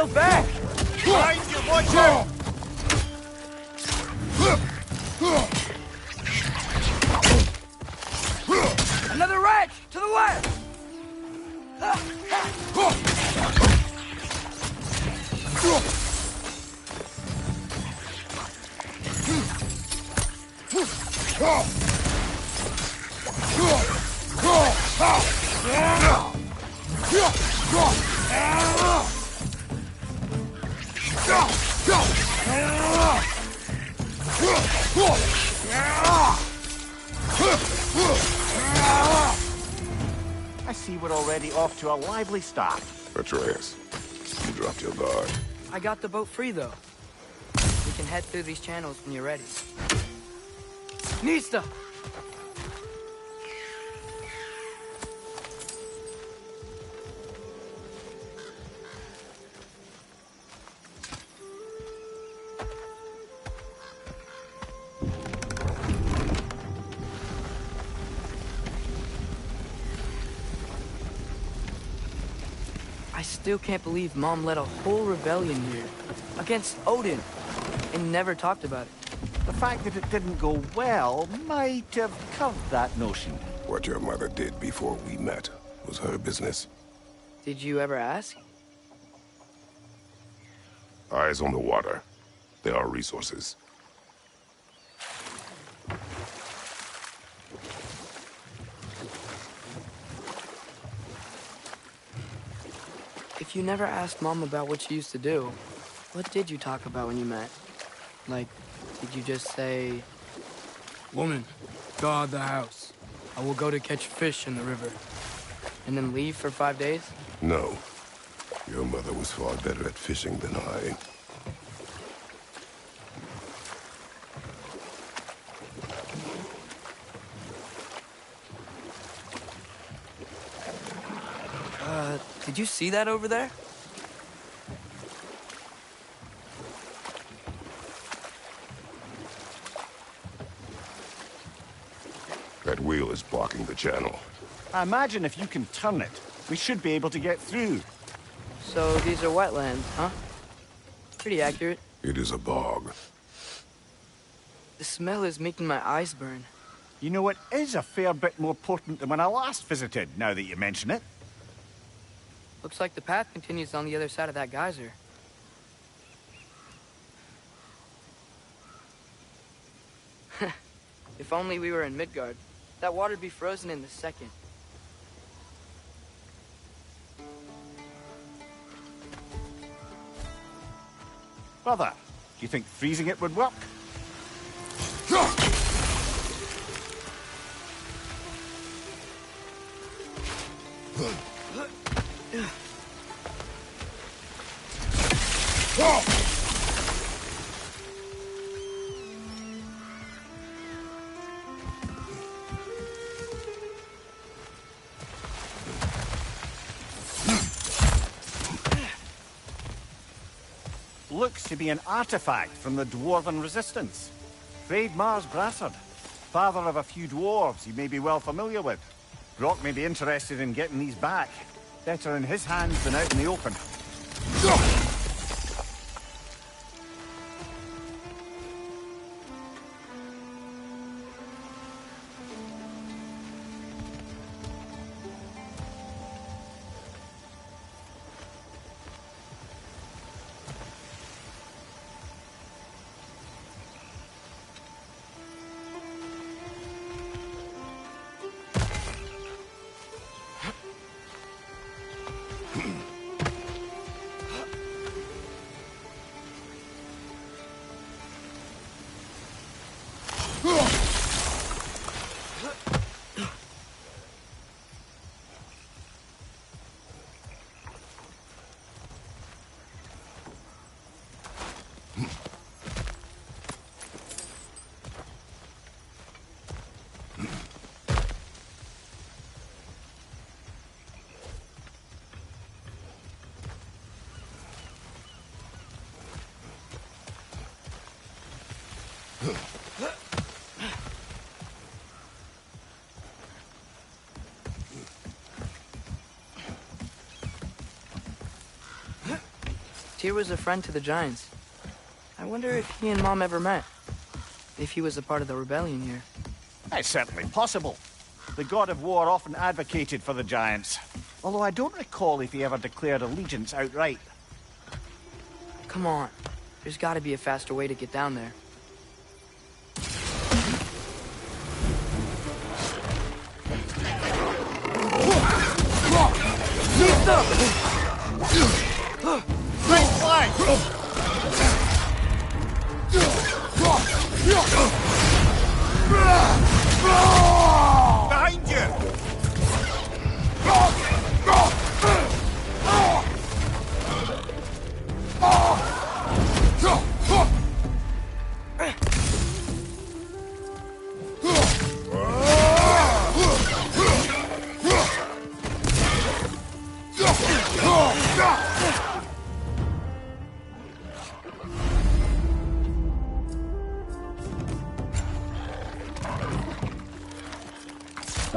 yourself back! Behind you, watch out! Another wretch! To the left! I see we're already off to a lively start. Atreus, you dropped your guard. I got the boat free, though. We can head through these channels when you're ready. Nista! I still can't believe Mom led a whole rebellion here against Odin and never talked about it. The fact that it didn't go well might have curved that notion. What your mother did before we met was her business. Did you ever ask? Eyes on the water. There are resources. If you never asked Mom about what she used to do, what did you talk about when you met? Like, did you just say... Woman, guard the house. I will go to catch fish in the river. And then leave for 5 days? No. Your mother was far better at fishing than I. Did you see that over there? That wheel is blocking the channel. I imagine if you can turn it, we should be able to get through. So these are wetlands, huh? Pretty accurate. It is a bog. The smell is making my eyes burn. You know, it is a fair bit more potent than when I last visited, now that you mention it. Looks like the path continues on the other side of that geyser. If only we were in Midgard. That water'd be frozen in a second. Brother, do you think freezing it would work? Looks to be an artifact from the Dwarven Resistance. Mars Brassard, father of a few dwarves you may be well familiar with. Brock may be interested in getting these back. Better in his hands than out in the open. Tyr was a friend to the Giants. I wonder if he and Mom ever met. If he was a part of the rebellion here. It's certainly possible. The god of war often advocated for the Giants. Although I don't recall if he ever declared allegiance outright. Come on. There's gotta be a faster way to get down there. Right flank! Behind you!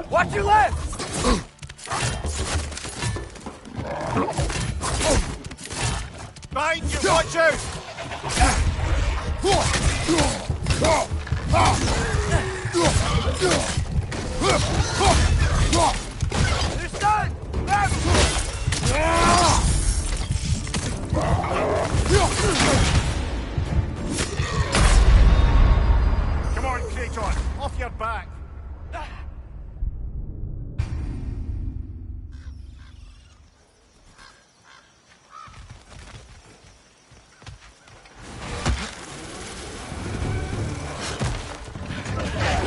Watch your left! Behind you, watch out! They're stunned! Come on, Kratos, off your back!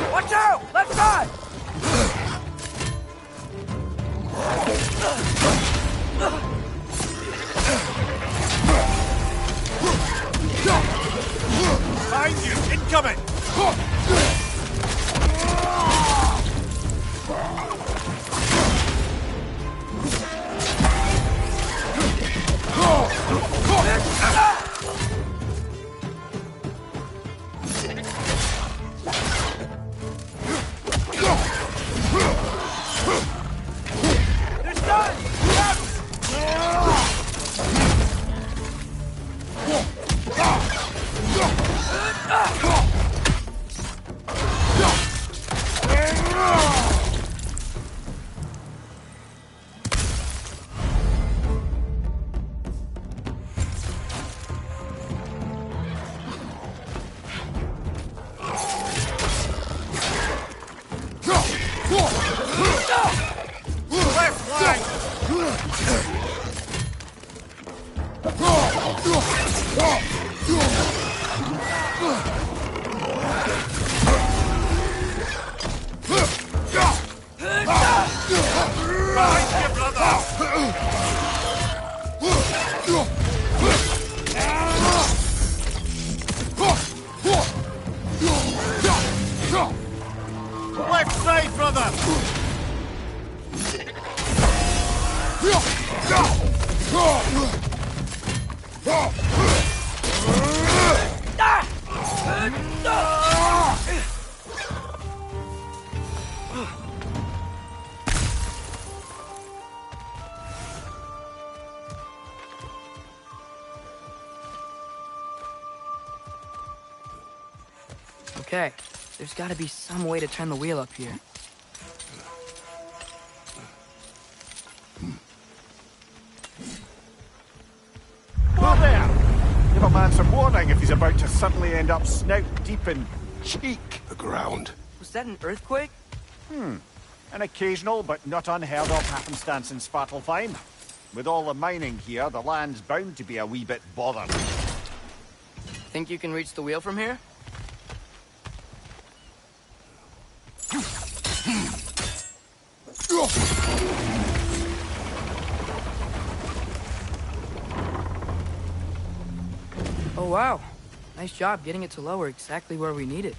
Watch out! Left side! Behind you, incoming! They're stunned! Left flank! Behind you, brother! Left side, brother! Okay, there's gotta be some way to turn the wheel up here. Whoa there! Give a man some warning if he's about to suddenly end up snout deep in cheek. The ground. Was that an earthquake? An occasional but not unheard of happenstance in Svartalfheim. With all the mining here, the land's bound to be a wee bit bothered. Think you can reach the wheel from here? Oh wow, nice job getting it to lower exactly where we need it.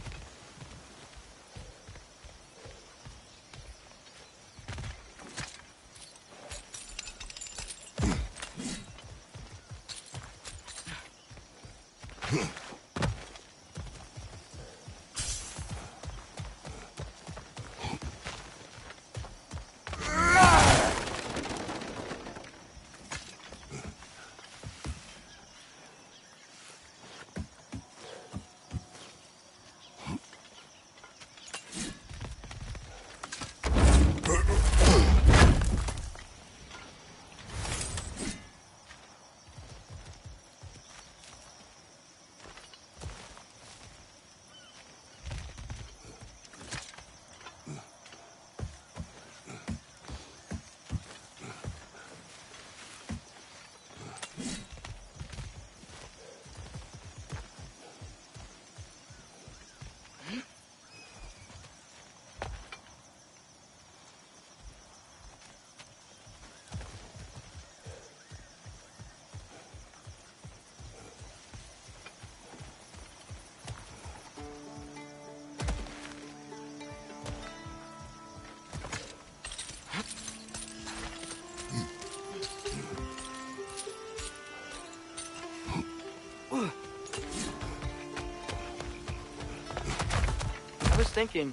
thinking,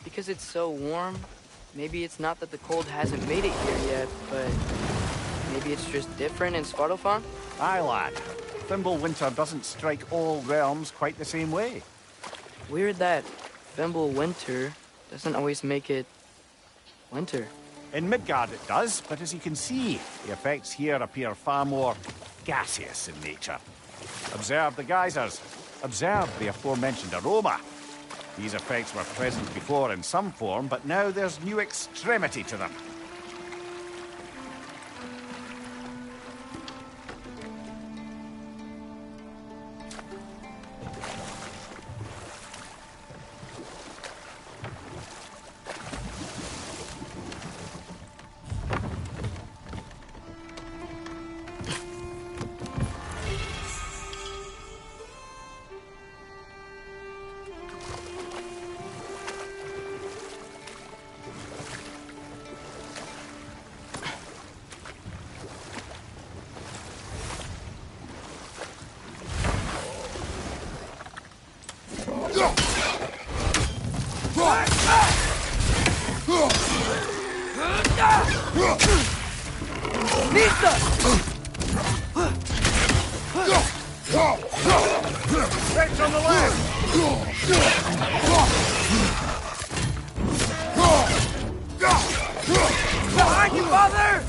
because it's so warm, maybe it's not that the cold hasn't made it here yet, but maybe it's just different in Svartalfheim? Aye, lad. Thimble winter doesn't strike all realms quite the same way. Weird that Thimble winter doesn't always make it winter. In Midgard it does, but as you can see, the effects here appear far more gaseous in nature. Observe the geysers. Observe the aforementioned aroma. These effects were present before in some form, but now there's new extremity to them. Right on the left! Behind you, father!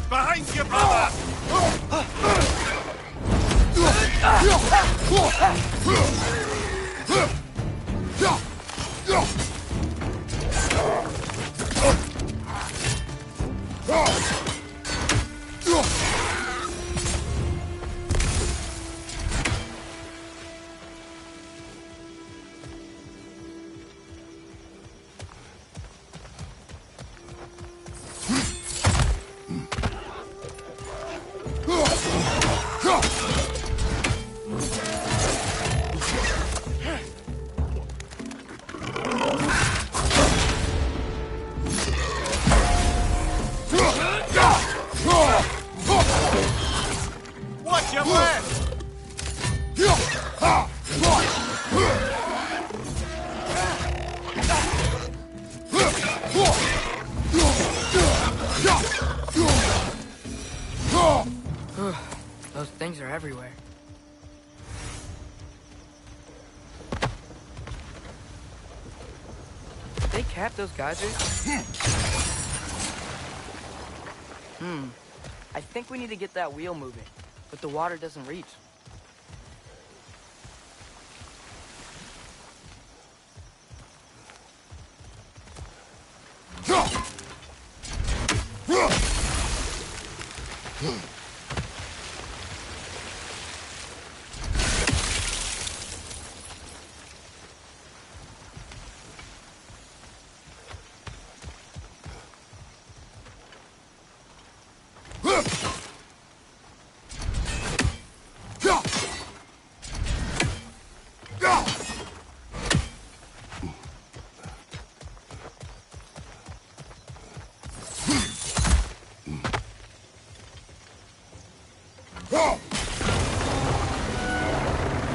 Behind you, brother! Watch your left! Those things are everywhere. Did they cap those geysers? I think we need to get that wheel moving, but the water doesn't reach.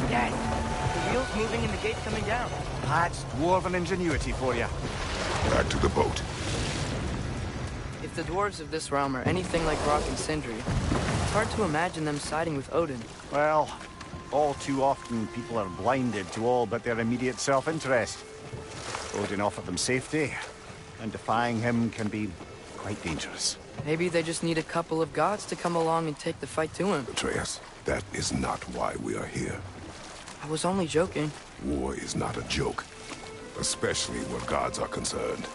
Dad, the wheel's moving and the gate's coming down. That's dwarven ingenuity for you. Back to the boat. If the dwarves of this realm are anything like Rock and Sindri, it's hard to imagine them siding with Odin. Well, all too often people are blinded to all but their immediate self-interest. Odin offered them safety, and defying him can be quite dangerous. Maybe they just need a couple of gods to come along and take the fight to him. Atreus, that is not why we are here. I was only joking. War is not a joke, especially where gods are concerned.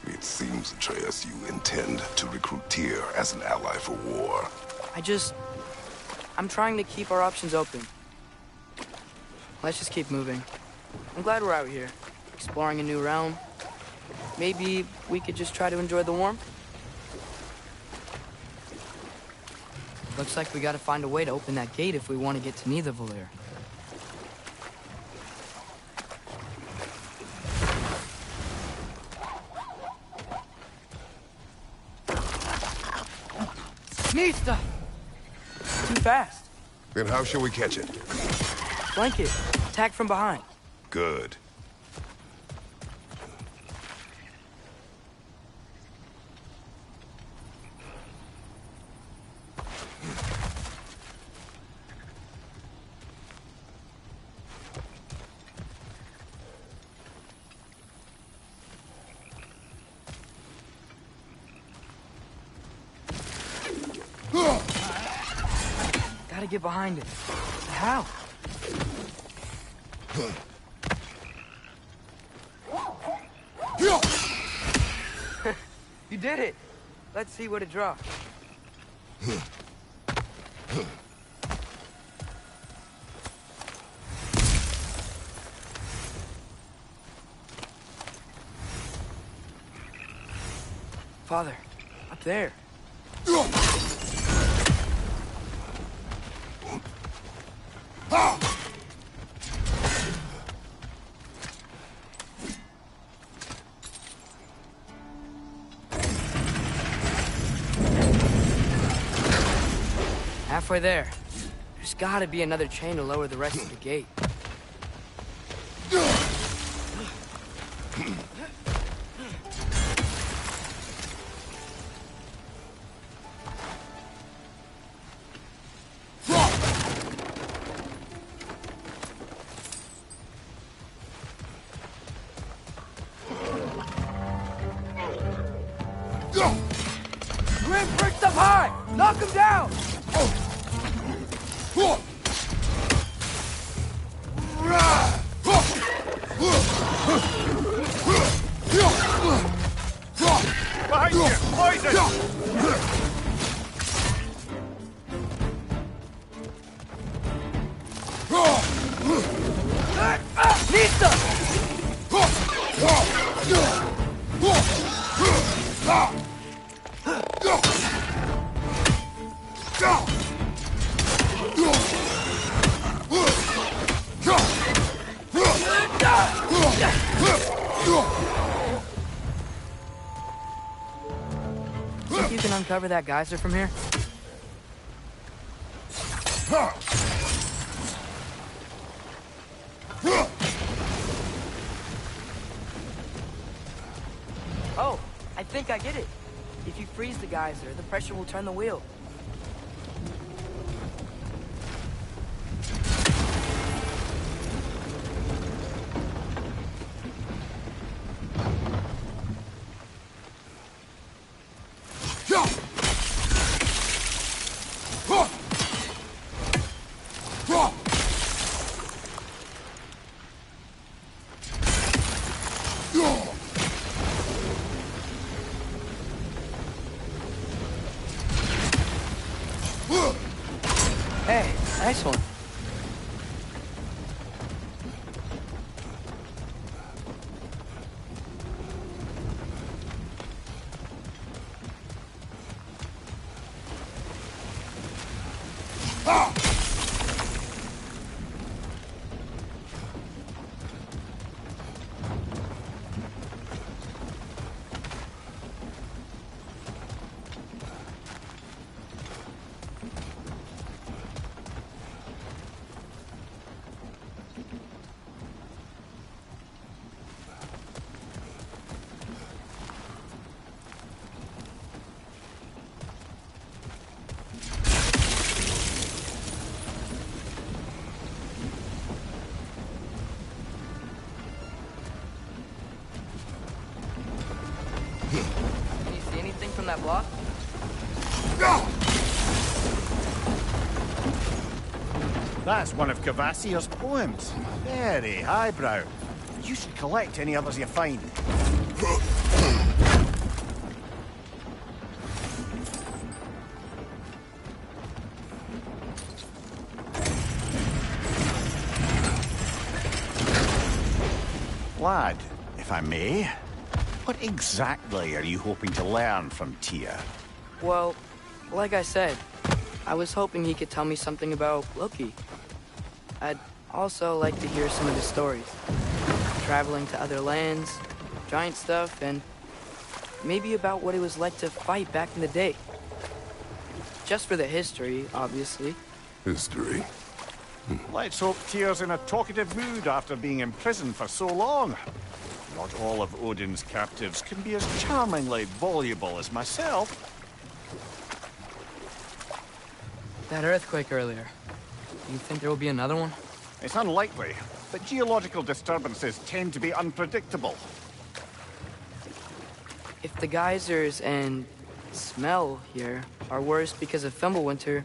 It seems, Atreus, you intend to recruit Tyr as an ally for war. I'm trying to keep our options open. Let's just keep moving. I'm glad we're out here, exploring a new realm. Maybe we could just try to enjoy the warmth? Looks like we gotta find a way to open that gate if we want to get to Nidavellir. Nista! Too fast. Then how shall we catch it? Flank it. Attack from behind. Good. Gotta get behind it. How? You did it! Let's see what it drops. Father, up there. Halfway there. There's gotta be another chain to lower the rest of the gate. Grim perched up high! Knock him down! Behind you! Poison! Nista! Think you can uncover that geyser from here? Oh, I think I get it. If you freeze the geyser, the pressure will turn the wheel. Hey, nice one. Can you see anything from that block? That's one of Cavassier's poems. Very highbrow. You should collect any others you find. Lad, if I may, what exactly are you hoping to learn from Tia? Well, like I said, I was hoping he could tell me something about Loki. I'd also like to hear some of his stories. Traveling to other lands, giant stuff, and maybe about what it was like to fight back in the day. Just for the history, obviously. History? Let's hope Tyr's in a talkative mood after being imprisoned for so long. Not all of Odin's captives can be as charmingly voluble as myself. That earthquake earlier. Do you think there will be another one? It's unlikely, but geological disturbances tend to be unpredictable. If the geysers and smell here are worse because of Fimbulwinter,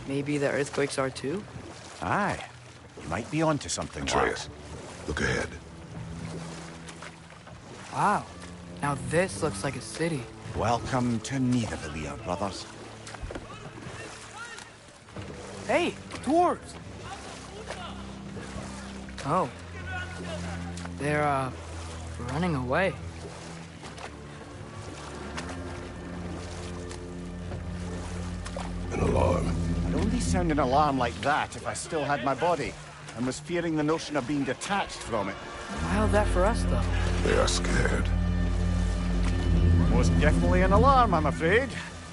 maybe the earthquakes are too? Aye. You might be onto something, Atreus, look ahead. Wow. Now this looks like a city. Welcome to Nidavellir, brothers. Hey, dwarves! Oh. They're, running away. An alarm. I'd only sound an alarm like that if I still had my body, and was fearing the notion of being detached from it. Wild that for us, though. They are scared. Most definitely an alarm, I'm afraid.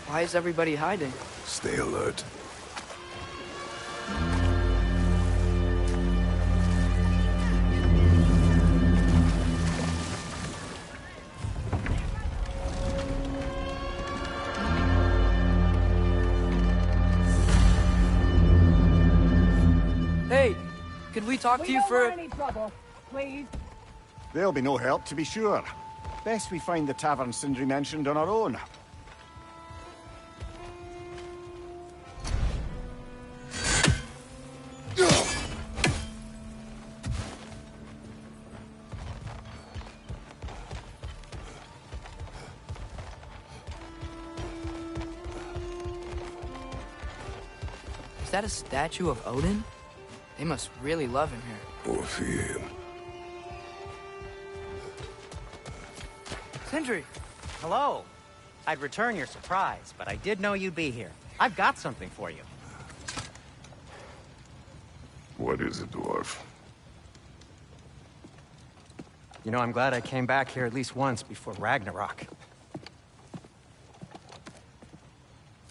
Why is everybody hiding? Stay alert. Hey, could we talk to you for... any trouble, please. There'll be no help, to be sure. Best we find the tavern Sindri mentioned on our own. Is that a statue of Odin? They must really love him here. Or fear him. Sindri! Hello. I'd return your surprise, but I did know you'd be here. I've got something for you. What is it, dwarf? You know, I'm glad I came back here at least once before Ragnarok.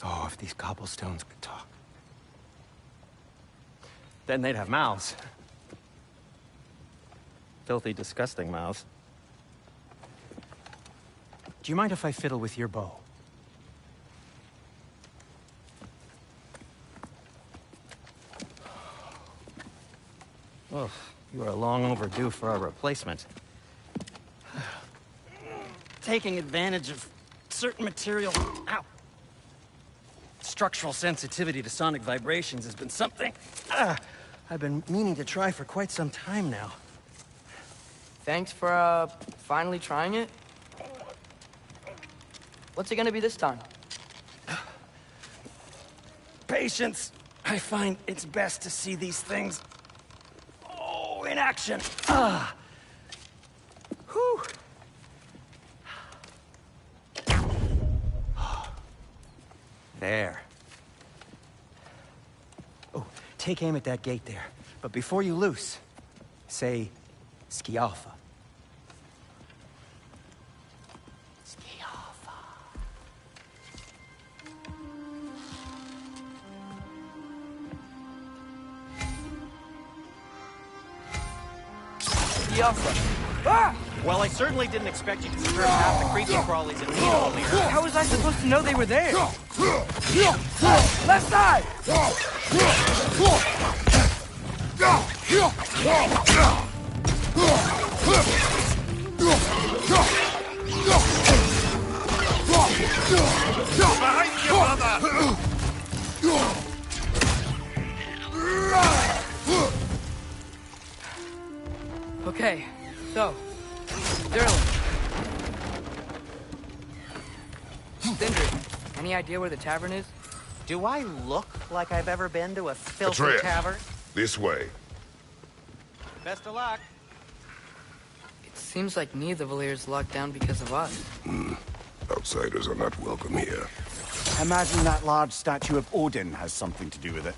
Oh, if these cobblestones could talk. Then they'd have mouths. Filthy, disgusting mouths. Do you mind if I fiddle with your bow? Oh, you are long overdue for a replacement. Taking advantage of certain material... Ow! Structural sensitivity to sonic vibrations has been something I've been meaning to try for quite some time now. Thanks for, finally trying it. What's it gonna be this time? Patience. I find it's best to see these things... Oh, in action. Ah! Whew! There. Oh, take aim at that gate there. But before you loose, say, Skialfa. Skialfa. Skialfa. Ah! Well, I certainly didn't expect you to disturb half the creepy crawlies in Nidavellir. How was I supposed to know they were there? Left side! Behind you, brother! Okay, so, Sterling. Sindri, any idea where the tavern is? Do I look like I've ever been to a filthy Atreus, tavern? this way. Best of luck. It seems like Nidavellir's locked down because of us. Outsiders are not welcome here. Imagine that large statue of Odin has something to do with it.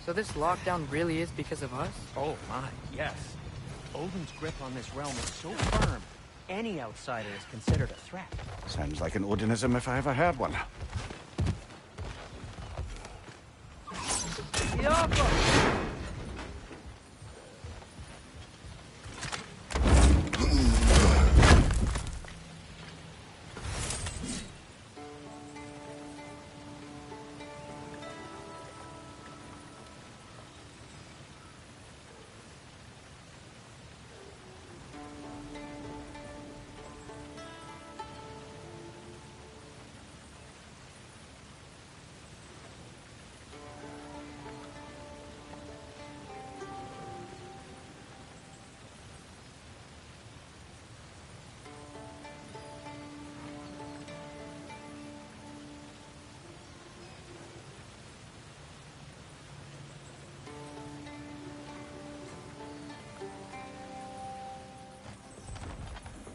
So this lockdown really is because of us? Oh my, yes. Odin's grip on this realm is so firm, any outsider is considered a threat. Sounds like an Odinism if I ever heard one.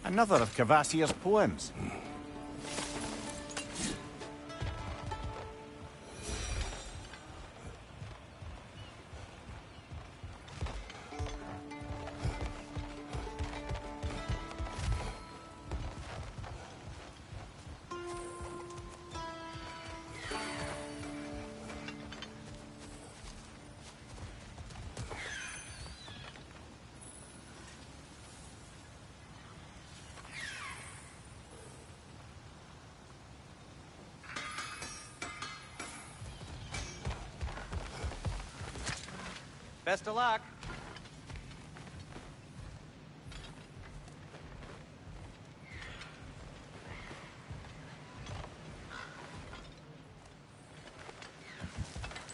Another of Cavassier's poems. Best of luck.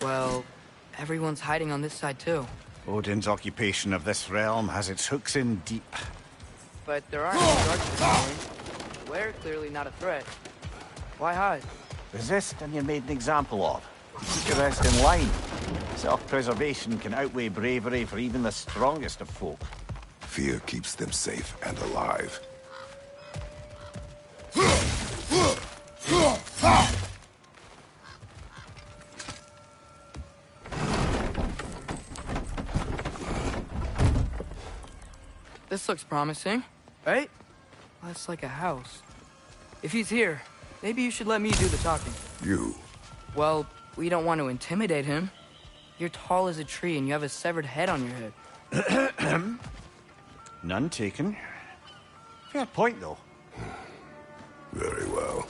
Well, everyone's hiding on this side too. Odin's occupation of this realm has its hooks in deep. But there aren't any structures following. We're clearly not a threat. Why hide? Resist and you're made an example of. Keep the rest in line. Self-preservation can outweigh bravery for even the strongest of folk. Fear keeps them safe and alive. This looks promising, right? Well, that's like a house. If he's here, maybe you should let me do the talking. You. Well, we don't want to intimidate him. You're tall as a tree and you have a severed head on your head. None taken. Fair point, though. Very well.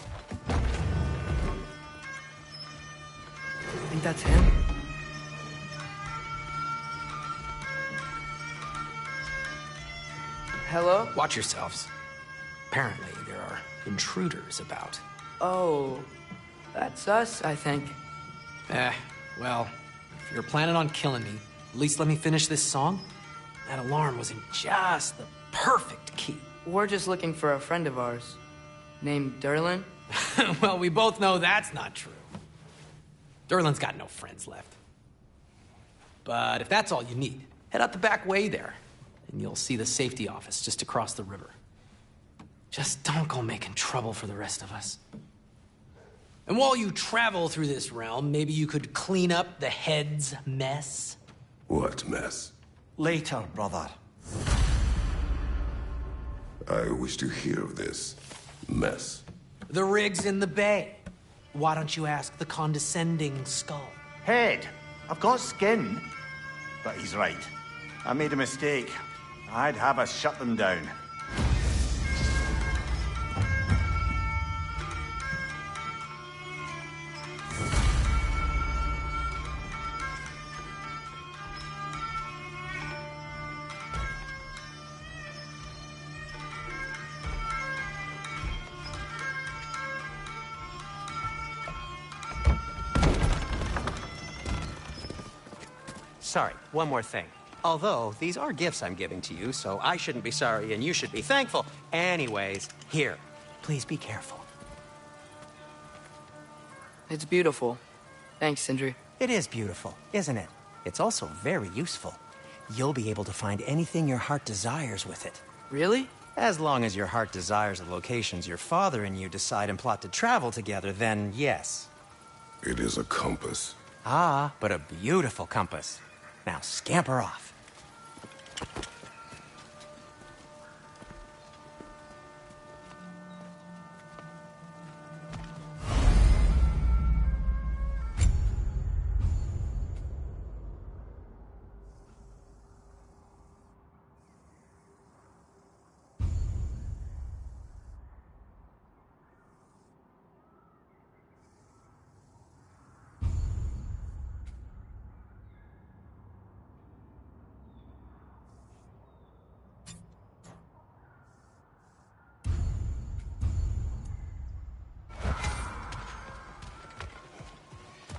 I think that's him. Hello? Watch yourselves. Apparently, there are intruders about. Oh, that's us, I think. Well, if you're planning on killing me, at least let me finish this song. That alarm was in just the perfect key. We're just looking for a friend of ours, named Derlin. Well, we both know that's not true. Derlin's got no friends left. But if that's all you need, head out the back way there, and you'll see the safety office just across the river. Just don't go making trouble for the rest of us. And while you travel through this realm, maybe you could clean up the head's mess? What mess? Later, brother. I wish to hear of this mess. The rig's in the bay. Why don't you ask the condescending skull? Head. I've got skin. But he's right. I made a mistake. I'd have us shut them down. Sorry, one more thing. Although, these are gifts I'm giving to you, so I shouldn't be sorry and you should be thankful. Anyways, here, please be careful. It's beautiful. Thanks, Sindri. It is beautiful, isn't it? It's also very useful. You'll be able to find anything your heart desires with it. Really? As long as your heart desires the locations your father and you decide and plot to travel together, then yes. It is a compass. Ah, but a beautiful compass. Now scamper off.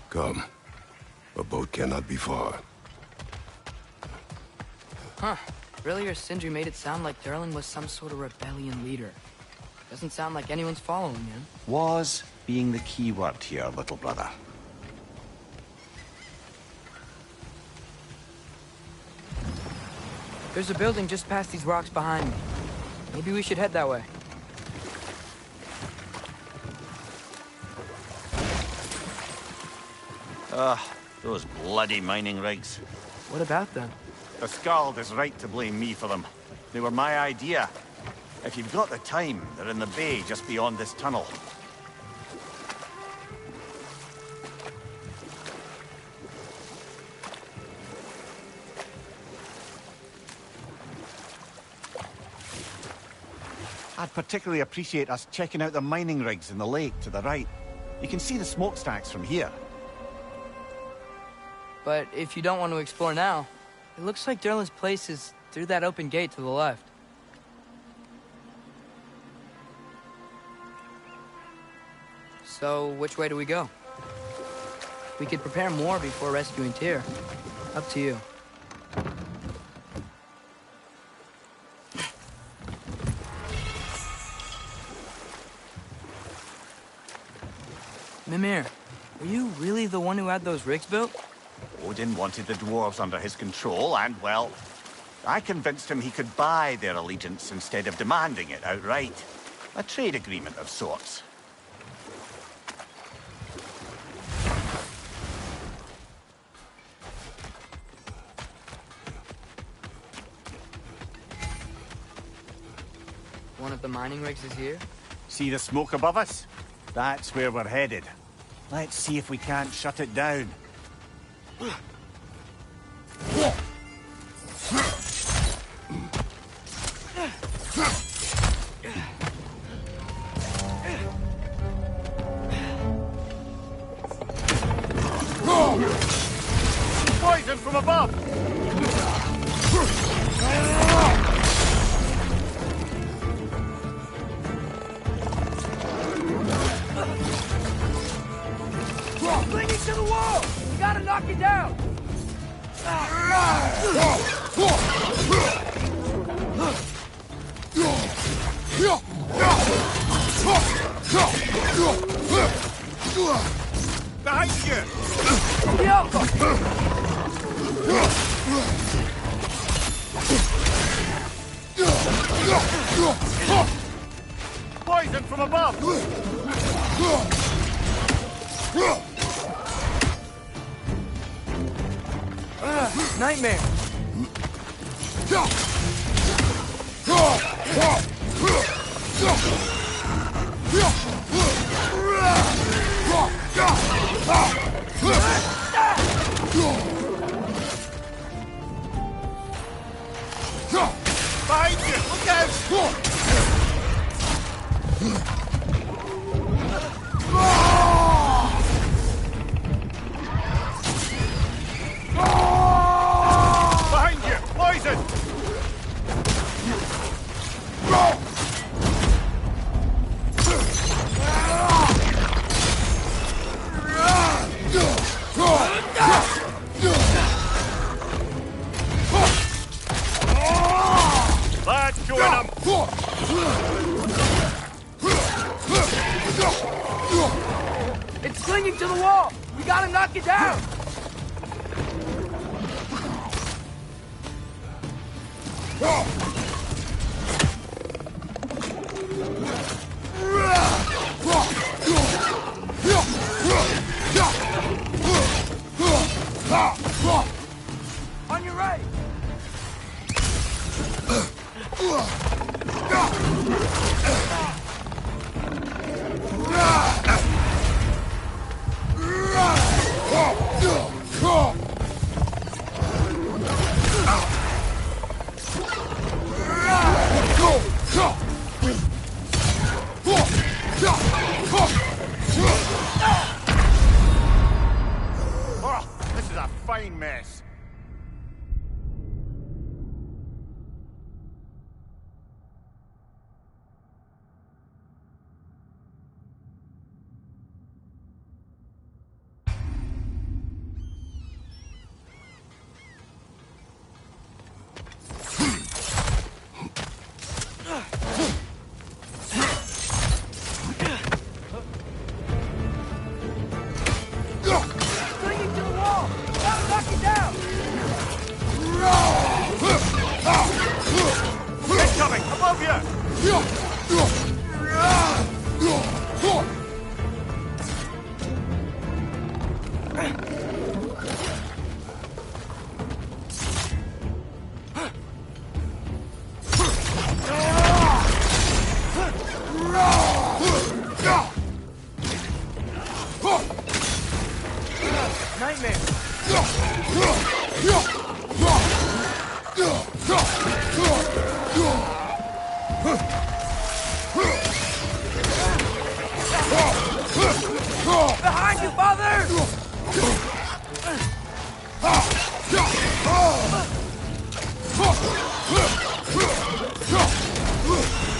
Come. A boat cannot be far. Huh. Earlier, Sindri made it sound like Durlin was some sort of rebellion leader. Doesn't sound like anyone's following him. Was being the key word here, little brother. There's a building just past these rocks behind me. Maybe we should head that way. Those bloody mining rigs. What about them? The Skald is right to blame me for them. They were my idea. If you've got the time, they're in the bay just beyond this tunnel. I'd particularly appreciate us checking out the mining rigs in the lake to the right. You can see the smokestacks from here. But if you don't want to explore now, it looks like Durlin's place is through that open gate to the left. So, which way do we go? We could prepare more before rescuing Tyr. Up to you. Mimir, were you really the one who had those rigs built? Odin wanted the dwarves under his control, and, well, I convinced him he could buy their allegiance instead of demanding it outright. A trade agreement of sorts. One of the mining rigs is here? See the smoke above us? That's where we're headed. Let's see if we can't shut it down. Poison from above! Clinging to the wall! We gotta knock it down! Behind you! Poison from above! Nightmare! Behind you! Look out! Behind you! Poison! That's showing up! It's clinging to the wall! We gotta knock it down! On your right! Oh, this is a fine mess. Clinging to the wall! Gotta knock you down! Incoming! Above you! Nightmare! Behind you, father!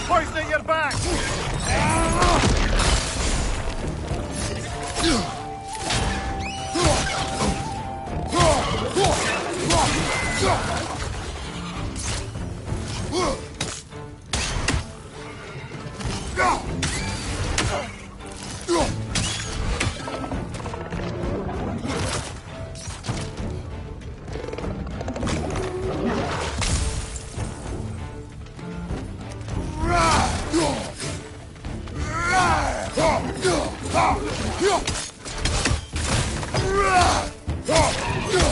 Poisoning your back!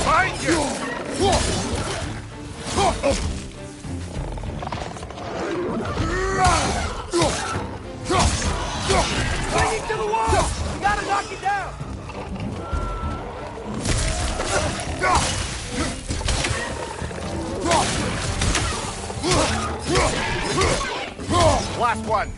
Find you! Clinging to the wall! We gotta knock you down! Last one!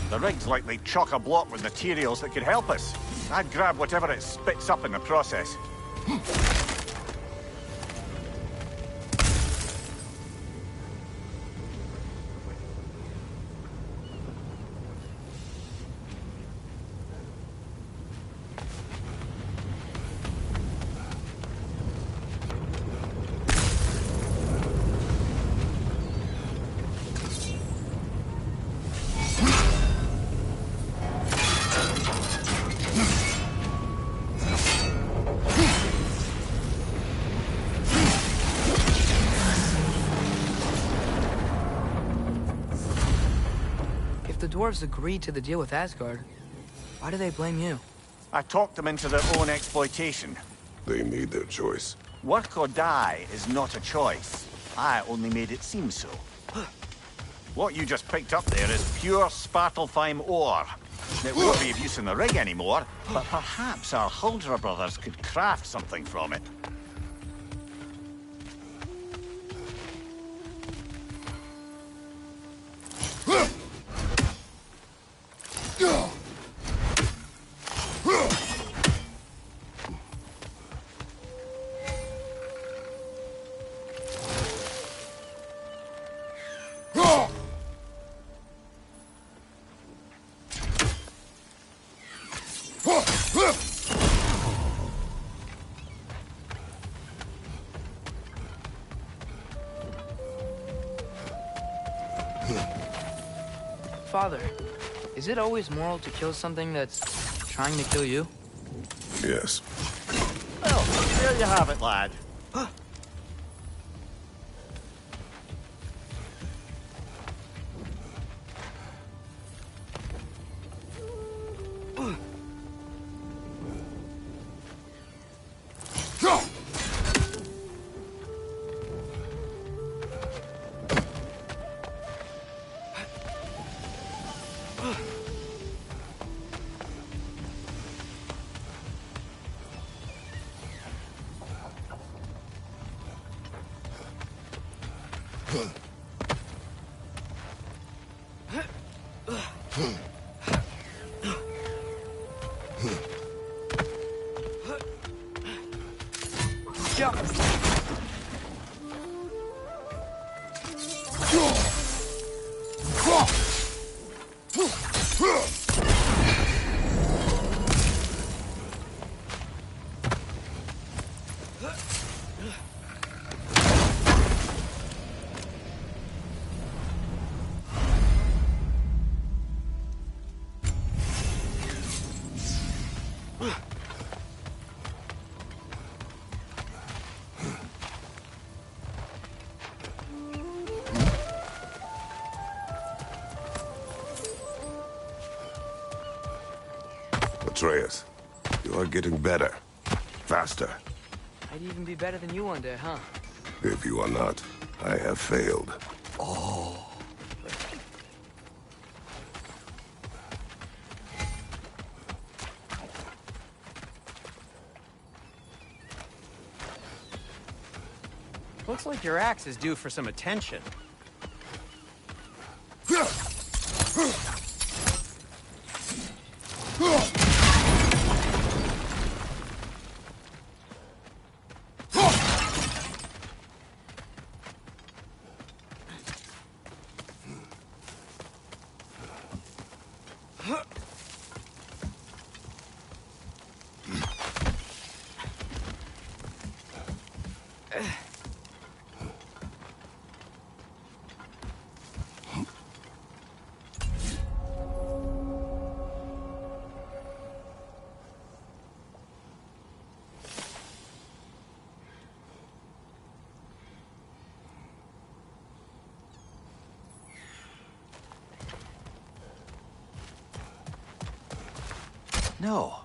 The rig's likely chock-a-block with materials that could help us. I'd grab whatever it spits up in the process. If the dwarves agreed to the deal with Asgard, why do they blame you? I talked them into their own exploitation. They made their choice. Work or die is not a choice. I only made it seem so. What you just picked up there is pure Svartalfheim ore. It won't be of use in the rig anymore, but perhaps our Huldra brothers could craft something from it. Father, is it always moral to kill something that's trying to kill you? Yes. Well, there you have it, lad. Atreus, you are getting better. Faster. I'd even be better than you one day, huh? If you are not, I have failed. Looks like your axe is due for some attention. No,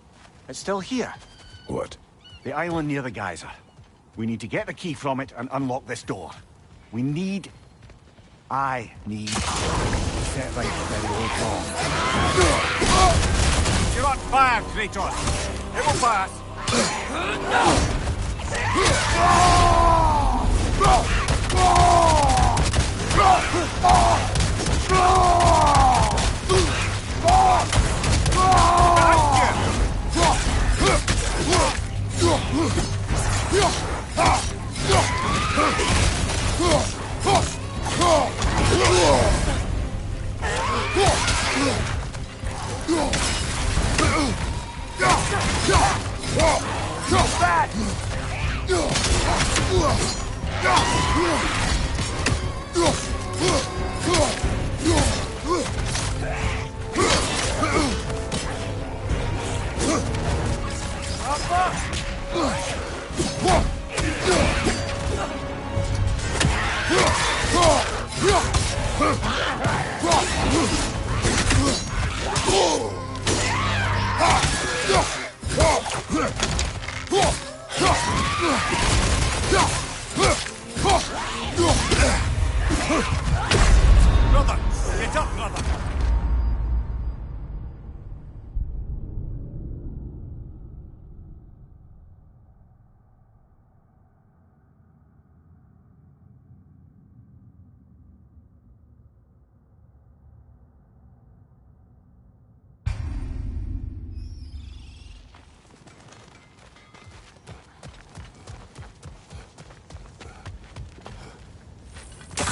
it's still here. What? The island near the geyser. We need to get the key from it and unlock this door. I need to set right the very old wrong. You're on fire, Kratos! It will pass! Brother! Get up, brother!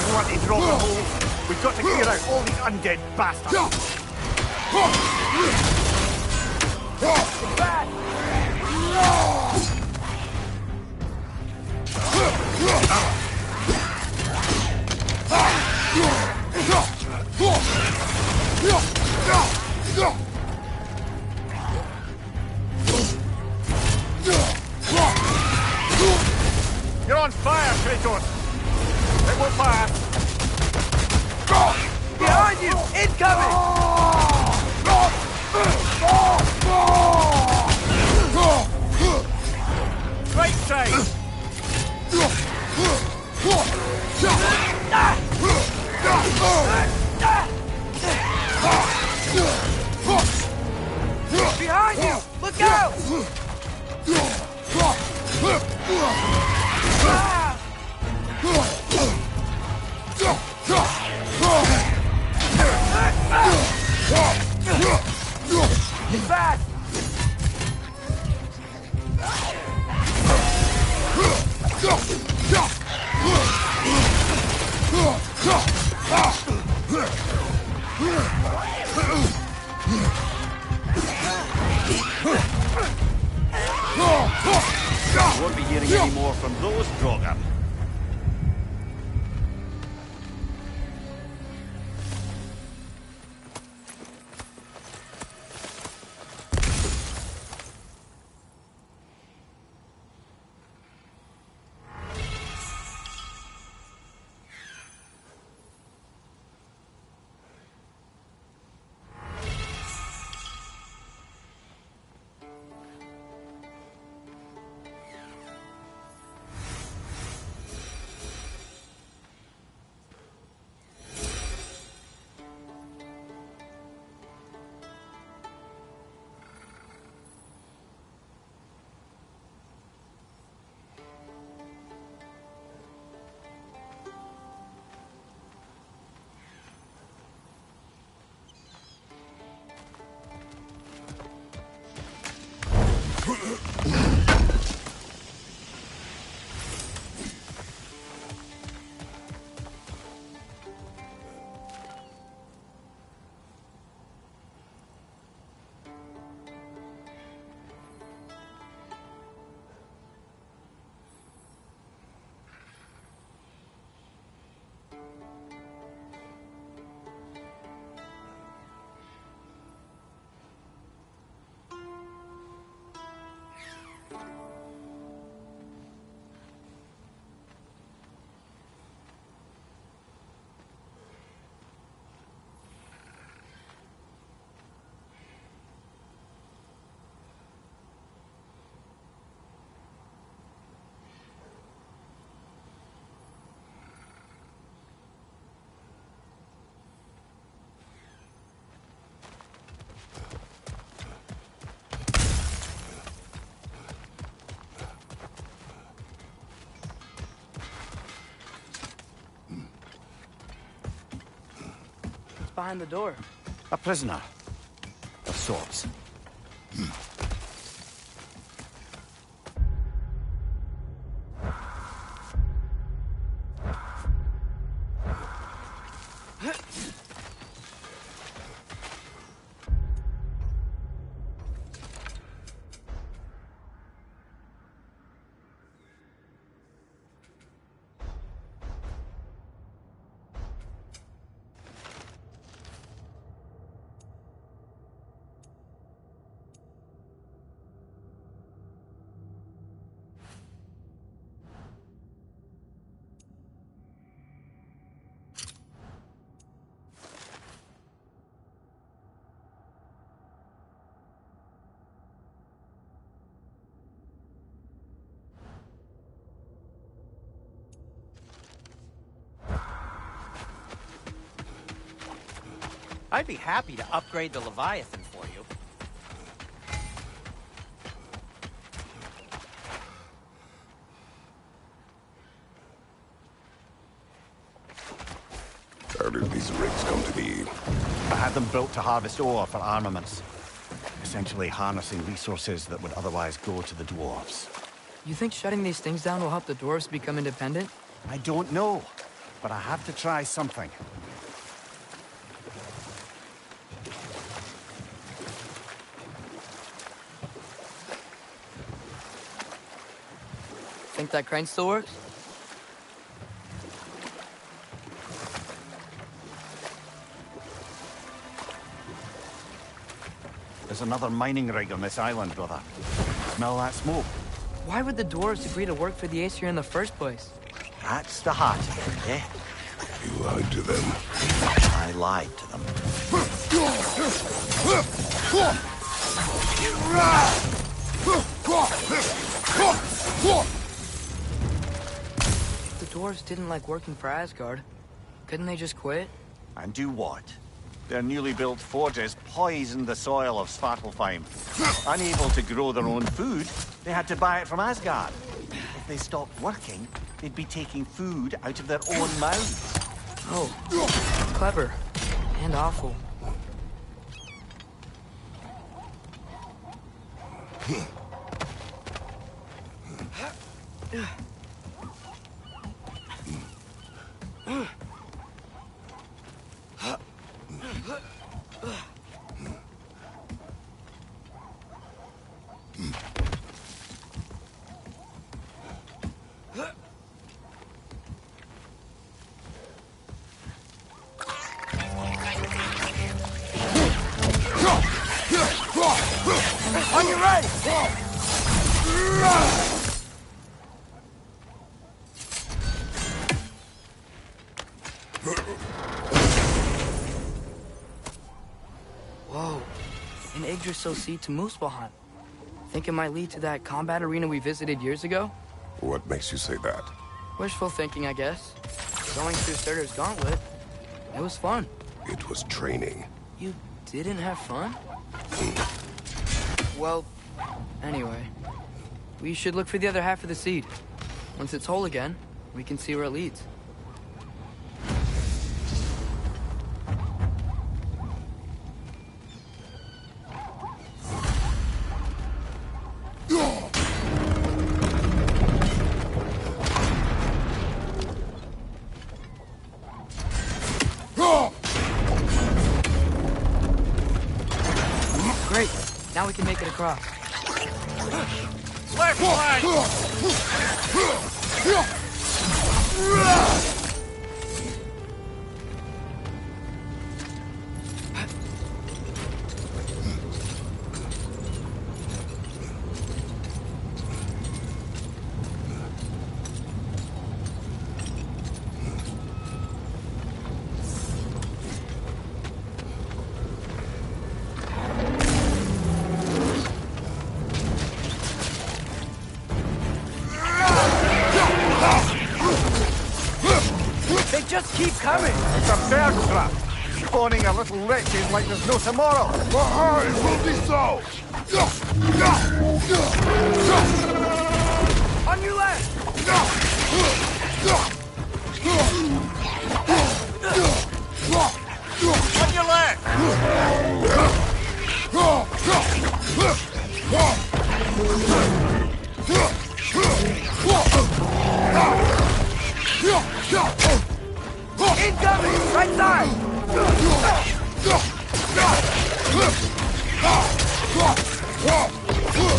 We want to drop the hole. We've got to clear out all these undead bastards. You're on fire, Kratos! It will fire! Behind you! Incoming! Right side! Behind you! Look out! Fast! You won't be hearing any more from those Draugr. Behind the door. A prisoner. Of sorts. I'd be happy to upgrade the Leviathan for you. How did these rigs come to be? I had them built to harvest ore for armaments. Essentially harnessing resources that would otherwise go to the dwarves. You think shutting these things down will help the dwarves become independent? I don't know, but I have to try something. Think that crane still works? There's another mining rig on this island, brother. Smell that smoke? Why would the dwarves agree to work for the Aesir in the first place? That's the heart of it, eh? You lied to them. I lied to them. If the dwarves didn't like working for Asgard, couldn't they just quit? And do what? Their newly built forges poisoned the soil of Svartalfheim. Unable to grow their own food, they had to buy it from Asgard. If they stopped working, they'd be taking food out of their own mouths. Oh, clever. And awful. On your right! Whoa. An Yggdrasil seed to Muspelheim. Think it might lead to that combat arena we visited years ago? What makes you say that? Wishful thinking, I guess. Going through Surtur's gauntlet. It was fun. It was training. You didn't have fun? Well, anyway. We should look for the other half of the seed. Once it's whole again, we can see where it leads. Great. Now we can make it across. Left flank! They just keep coming! It's a bear trap! Spawning a little wretches like there's no tomorrow! It will be so! On your left! On your left! Incoming! Right side!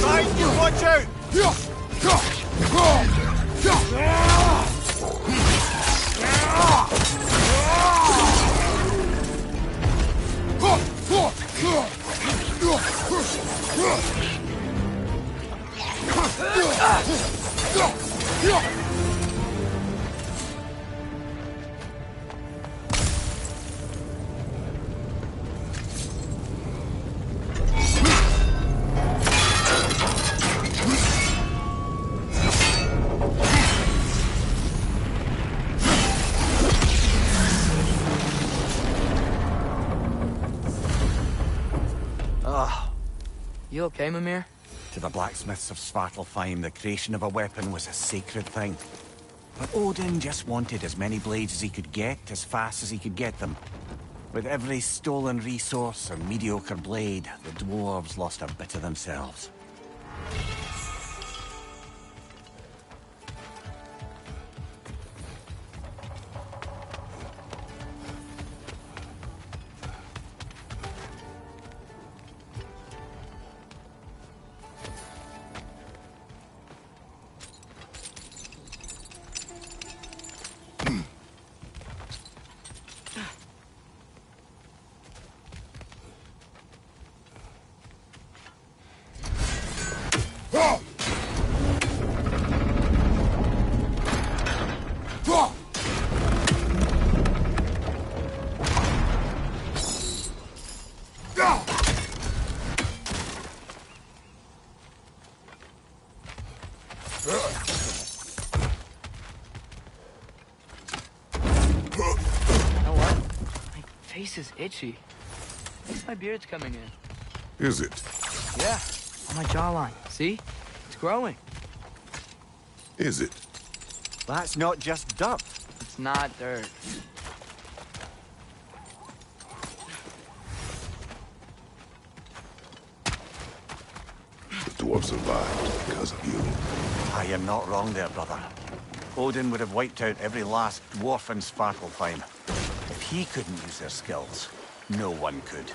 Guys, you watch out! You okay, Mimir? To the blacksmiths of Svartalfheim, the creation of a weapon was a sacred thing. But Odin just wanted as many blades as he could get, as fast as he could get them. With every stolen resource and mediocre blade, the dwarves lost a bit of themselves. face is itchy. My beard's coming in. Is it? Yeah, on my jawline. See? It's growing. Is it? That's not just dirt. It's not dirt. The dwarf survived because of you. Ah, you're not wrong there, brother. Odin would have wiped out every last dwarf in Svartalfheim. If he couldn't use their skills, no one could.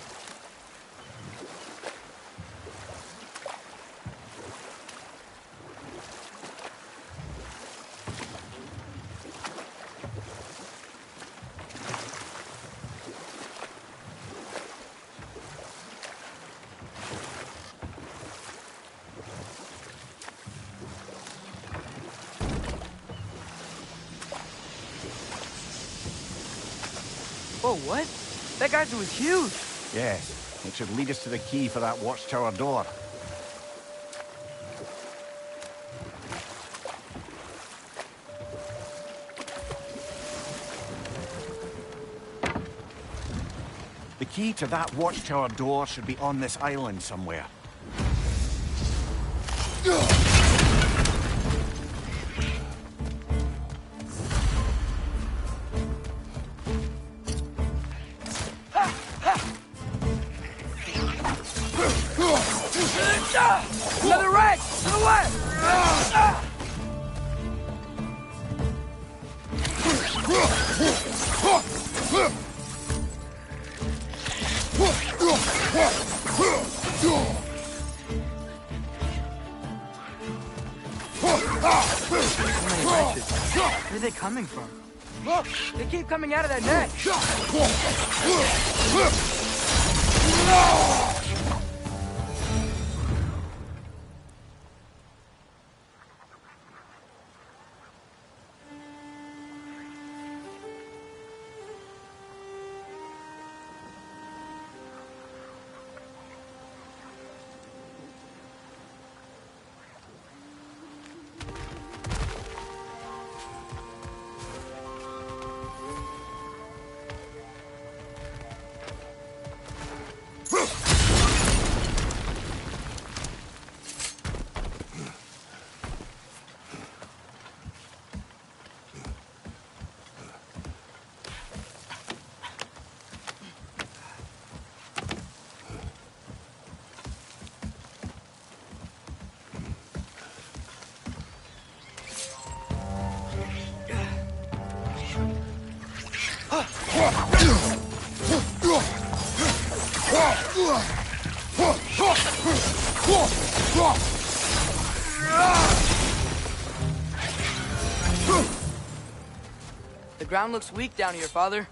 Whoa, what? That geyser was huge. Yes, it should lead us to the key for that watchtower door. The key to that watchtower door should be on this island somewhere. Another wreck! To the left! Where are they coming from? Look! They keep coming out of that net! The ground looks weak down here, Father.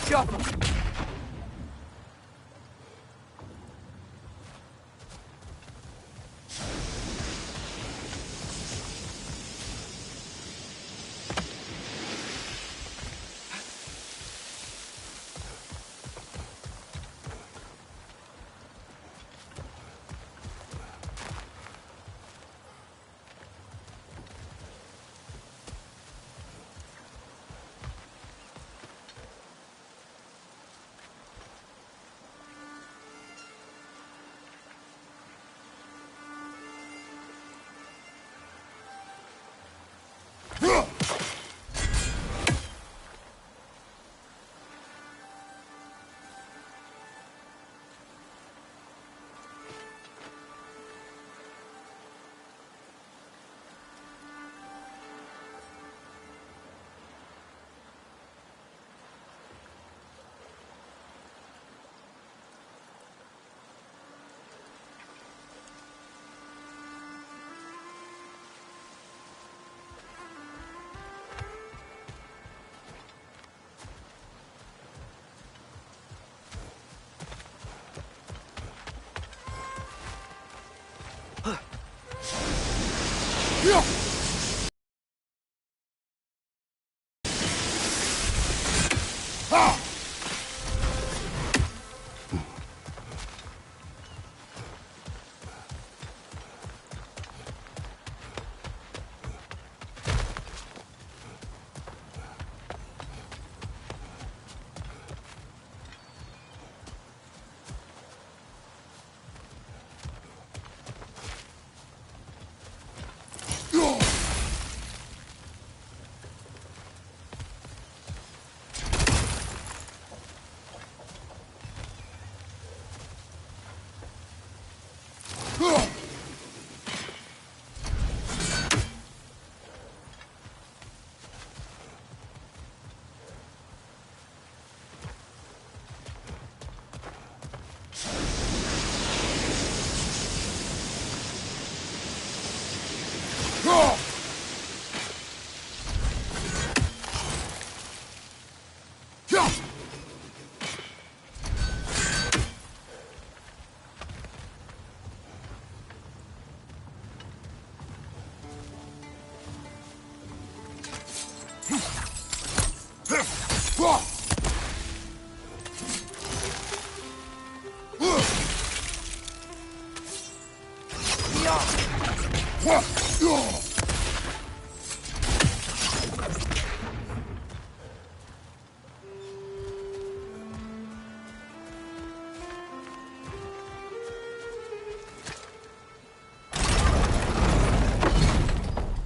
Go!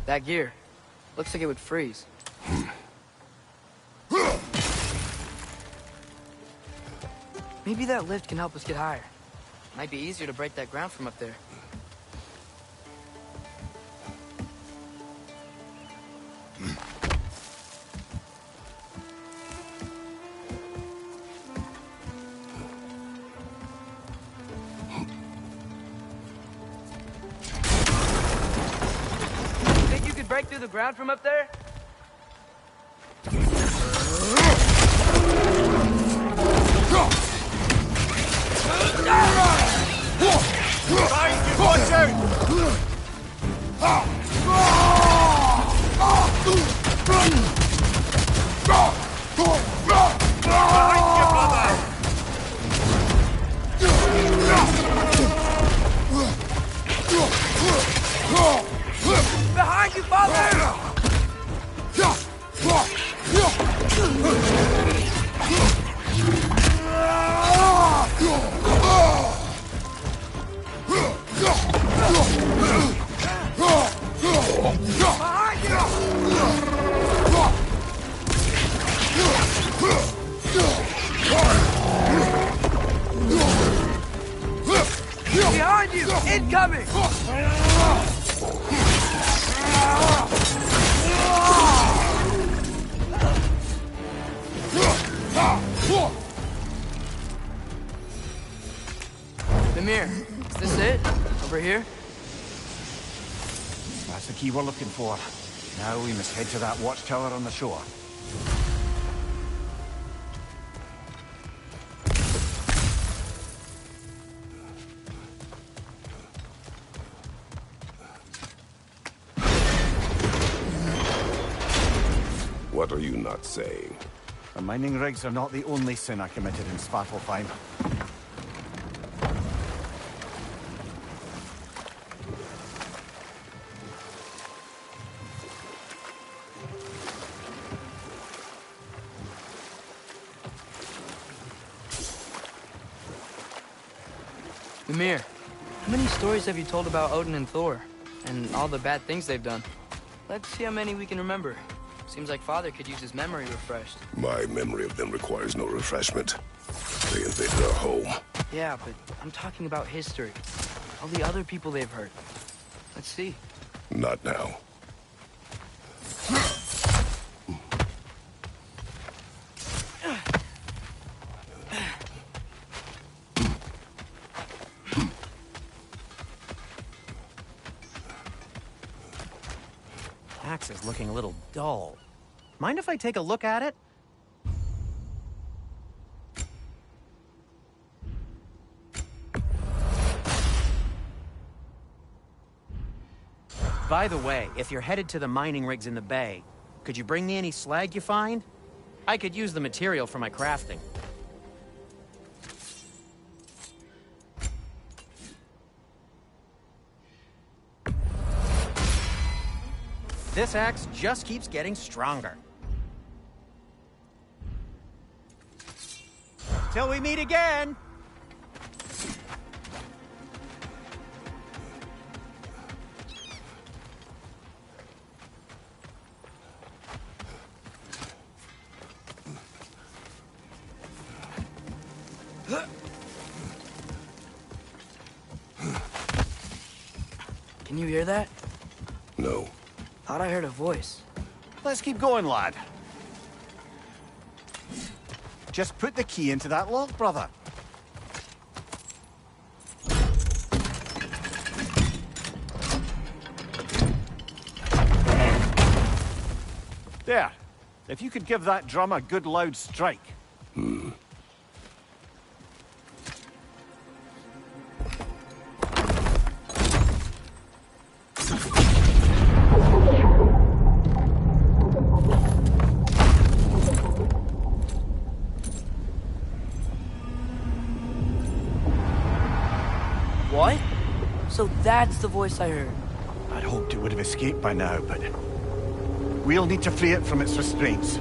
That gear. Looks like it would freeze. Maybe that lift can help us get higher. Might be easier to break that ground from up there. Think you could break through the ground from up there? Watch out! Behind you, father! Behind you! Incoming! Mimir, is this it? Over here? That's the key we're looking for. Now we must head to that watchtower on the shore. What are you not saying? The mining rigs are not the only sin I committed in Svartalfheim. Mimir, how many stories have you told about Odin and Thor? And all the bad things they've done? Let's see how many we can remember. Seems like Father could use his memory refreshed. My memory of them requires no refreshment. They invaded our home. Yeah, but I'm talking about history. All the other people they've hurt. Let's see. Not now. Axe is looking a little dull. Mind if I take a look at it? By the way, if you're headed to the mining rigs in the bay, could you bring me any slag you find? I could use the material for my crafting. This axe just keeps getting stronger. Till we meet again! Can you hear that? No. Thought I heard a voice. Let's keep going, lad. Just put the key into that lock, brother. There. If you could give that drum a good loud strike. What? So that's the voice I heard. I'd hoped it would have escaped by now, but we'll need to free it from its restraints.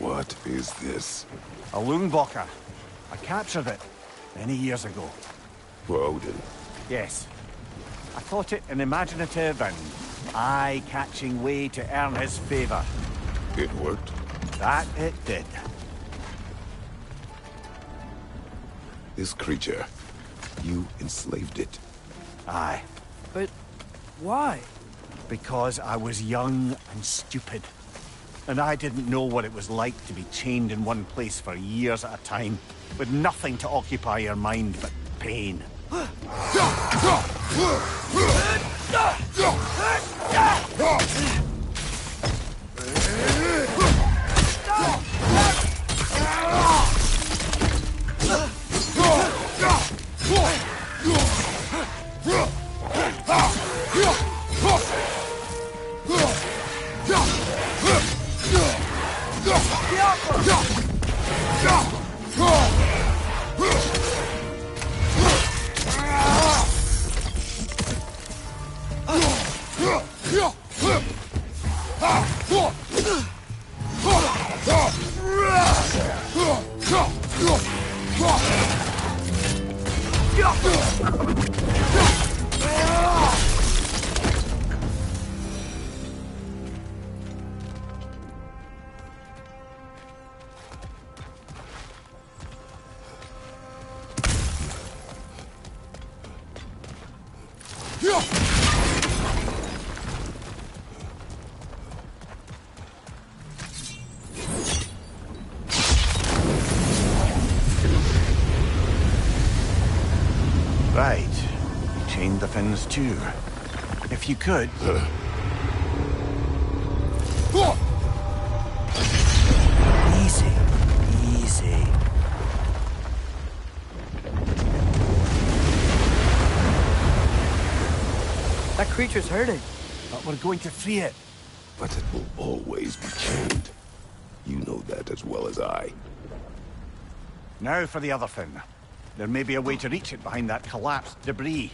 What is this? A Loonbocker. I captured it many years ago. For Odin. Yes. I thought it an imaginative and eye-catching way to earn his favor. It worked? That it did. This creature, you enslaved it. Aye. But why? Because I was young and stupid. And I didn't know what it was like to be chained in one place for years at a time, with nothing to occupy your mind but pain. Right. You chained the fins too. If you could... Easy. Easy. That creature's hurting. But we're going to free it. But it will always be chained. You know that as well as I. Now for the other fin. There may be a way to reach it behind that collapsed debris.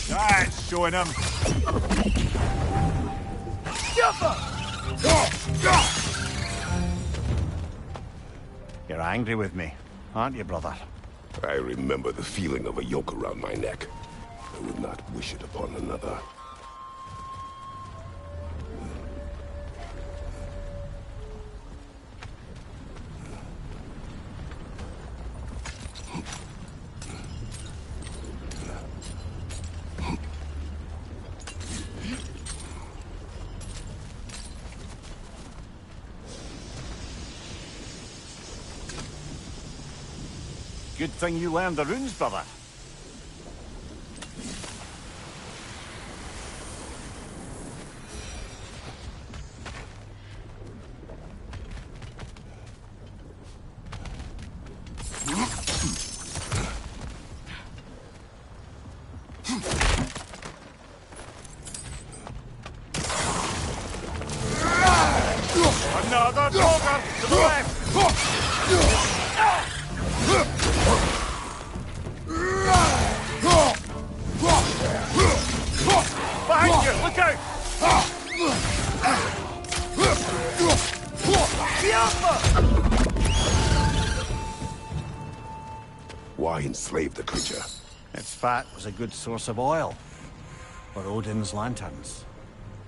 That's showing him. You're angry with me, aren't you, brother? I remember the feeling of a yoke around my neck. I would not wish it upon another. Good thing you learned the runes, brother. Another dogger to the left! Behind you! Look out! Why enslave the creature? Its fat was a good source of oil for Odin's lanterns.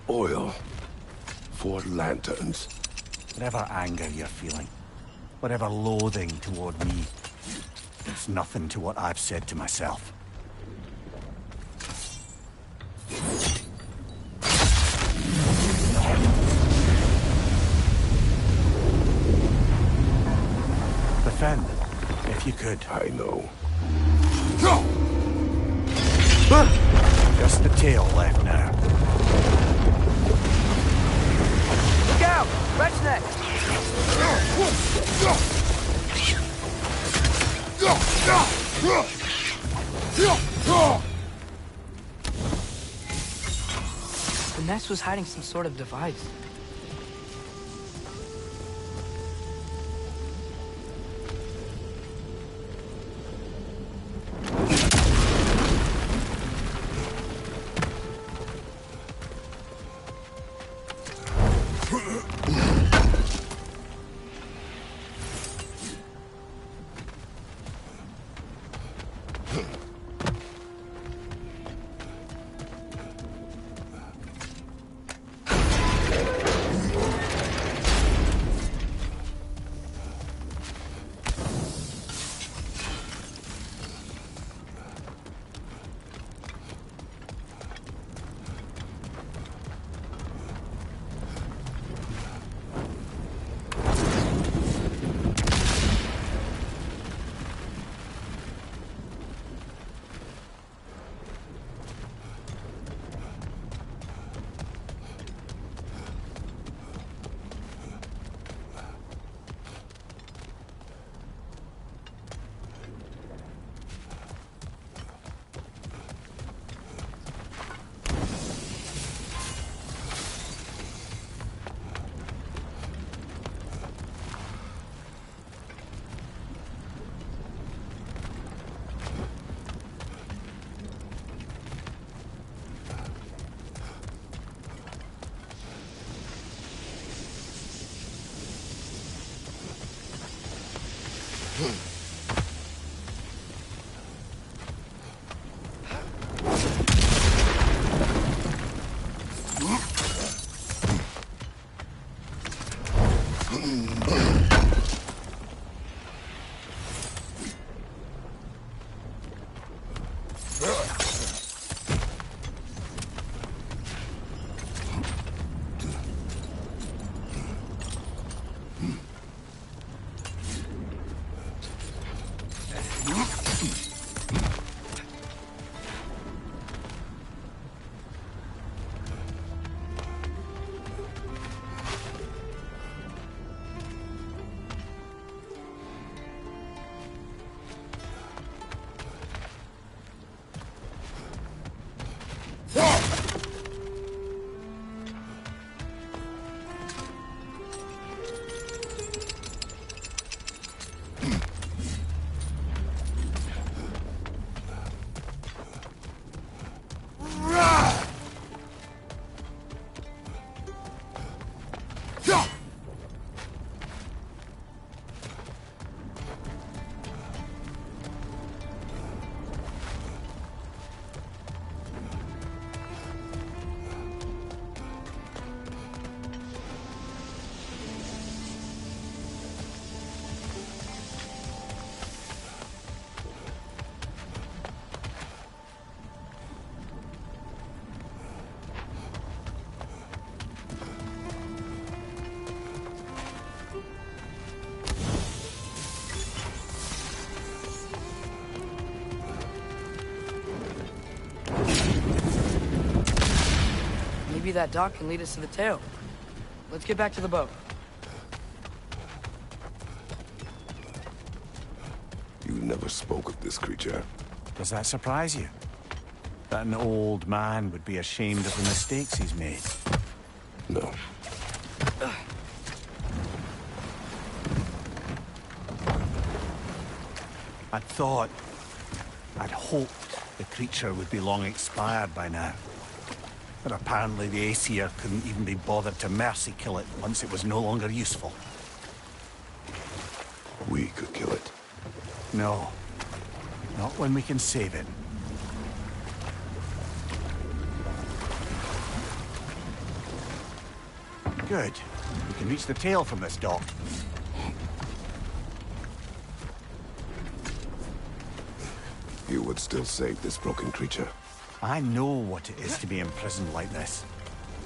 Oil for lanterns. Whatever anger you're feeling, whatever loathing toward me, it's nothing to what I've said to myself. Defend, if you could. I know. Just the tail left now. Look out! Wretch neck! The nest was hiding some sort of device. maybe that dock can lead us to the tail. Let's get back to the boat. You never spoke of this creature. Does that surprise you? That an old man would be ashamed of the mistakes he's made? No. I'd hoped the creature would be long expired by now. But apparently the Aesir couldn't even be bothered to mercy kill it once it was no longer useful. We could kill it. No. Not when we can save it. Good. We can reach the tail from this dock. You would still save this broken creature. I know what it is to be imprisoned like this.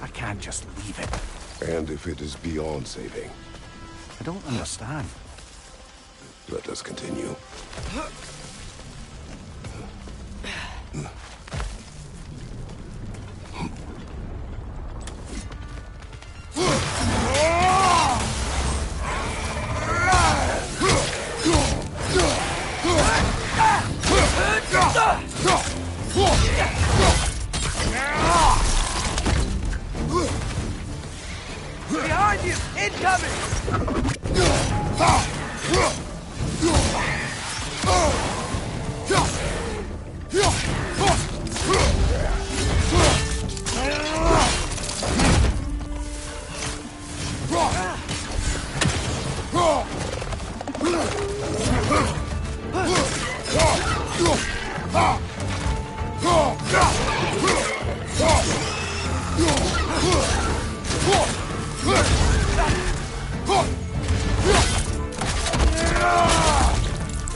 I can't just leave it. And if it is beyond saving, I don't understand. let us continue. Behind you! Incoming!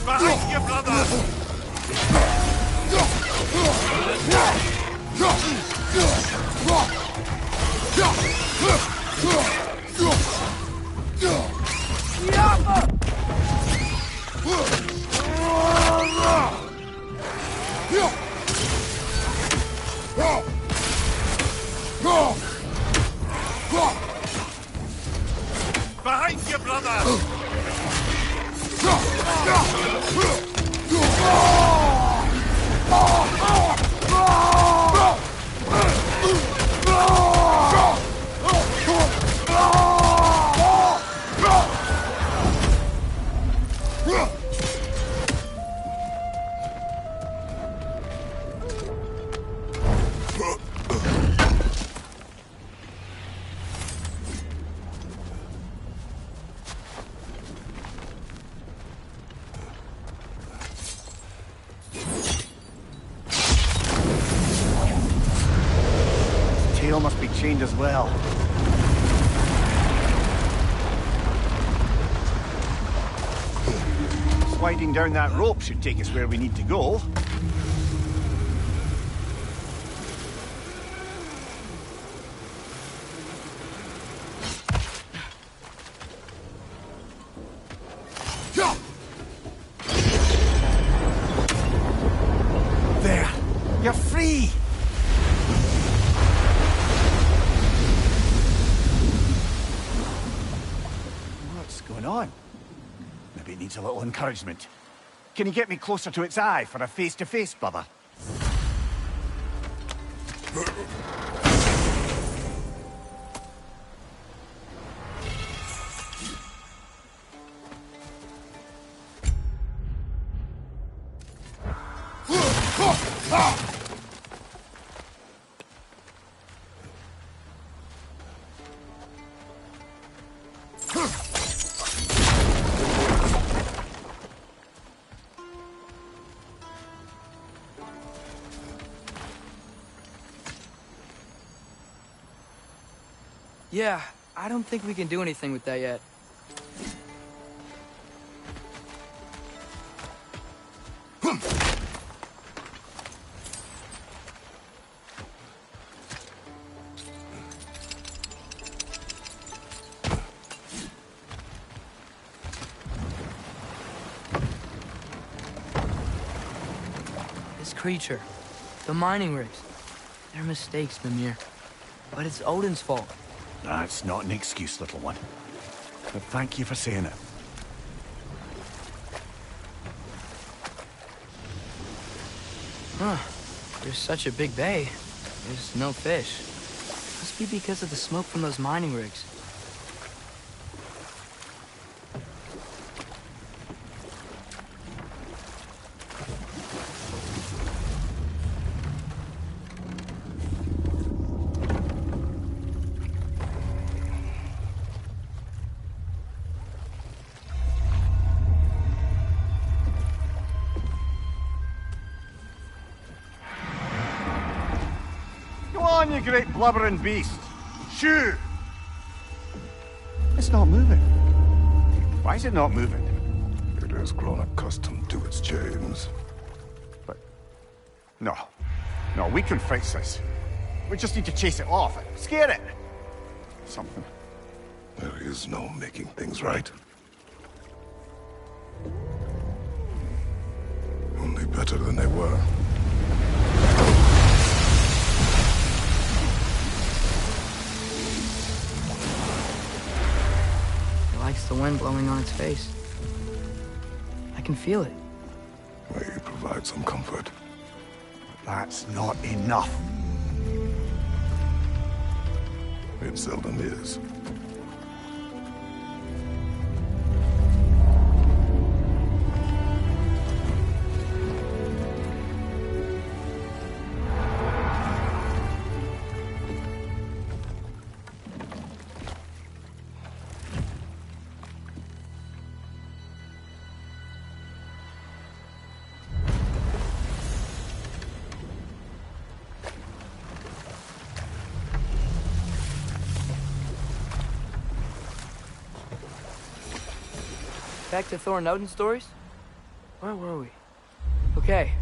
Behind you, brother! Behind you, brother! Tail must be chained as well. Sliding down that rope should take us where we need to go. There! You're free! What's going on? Maybe it needs a little encouragement. Can you get me closer to its eye for a face-to-face, brother? Yeah, I don't think we can do anything with that yet. This creature, the mining rigs, they're mistakes, Mimir. But it's Odin's fault. That's not an excuse, little one. But thank you for saying it. Huh. There's such a big bay. There's no fish. Must be because of the smoke from those mining rigs. Go on, you great blubbering beast. Shoo! It's not moving. Why is it not moving? It has grown accustomed to its chains. But... No. No, we can fix this. We just need to chase it off. Scare it. Something. There is no making things right. Only better than they were. It likes the wind blowing on its face. I can feel it. May provide some comfort. That's not enough. It seldom is. Back to Thor and Odin stories? Where were we? Okay,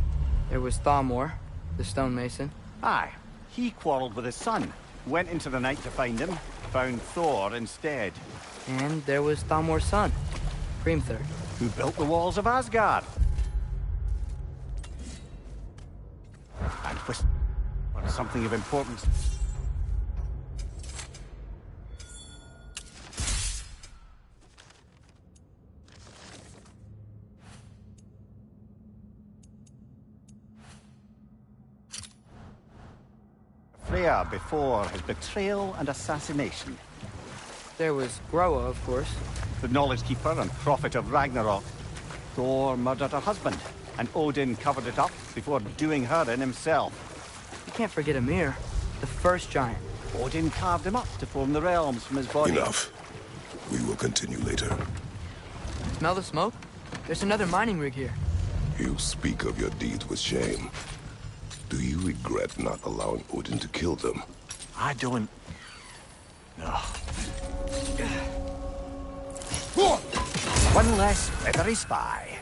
there was Thalmor, the stonemason. Aye. He quarreled with his son. Went into the night to find him. Found Thor instead. And there was Thalmor's son, Hrimthur. Who built the walls of Asgard. And whisper on something of importance. Freya before his betrayal and assassination. There was Groa, of course. The Knowledge Keeper and Prophet of Ragnarok. Thor murdered her husband, and Odin covered it up before doing her in himself. You can't forget Ymir, the first giant. Odin carved him up to form the realms from his body. Enough. We will continue later. Smell the smoke? There's another mining rig here. You speak of your deeds with shame. Do you regret not allowing Odin to kill them? I don't... No. One less feathery spy.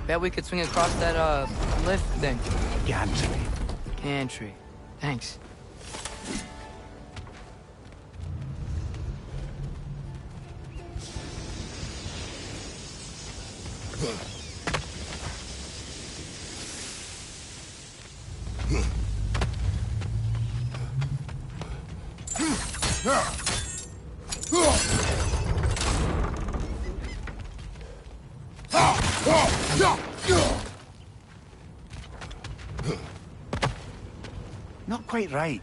Bet we could swing across that, lift thing. Gantry. Gantry. Thanks. Not quite right.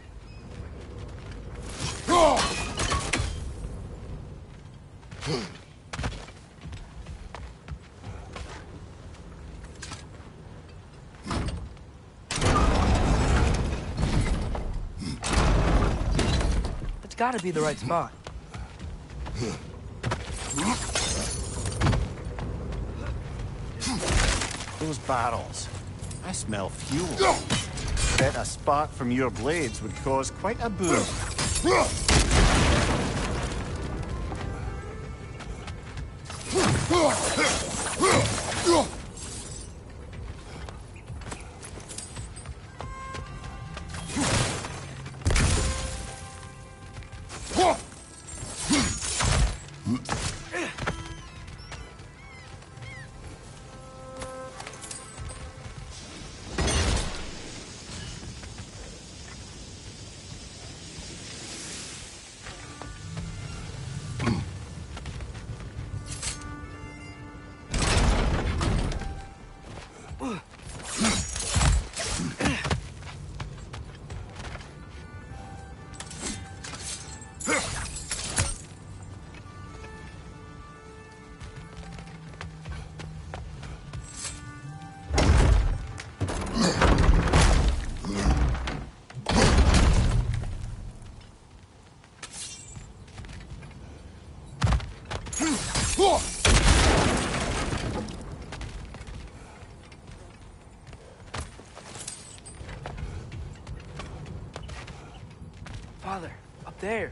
That's gotta be the right spot. Those barrels. I smell fuel. Bet a spark from your blades would cause quite a boom. Father, up there.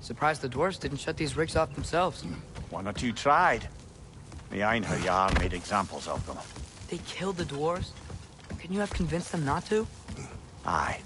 Surprised the dwarves didn't shut these rigs off themselves. One or two tried. The Einherjar made examples of them. They killed the dwarves? Couldn't you have convinced them not to? Aye.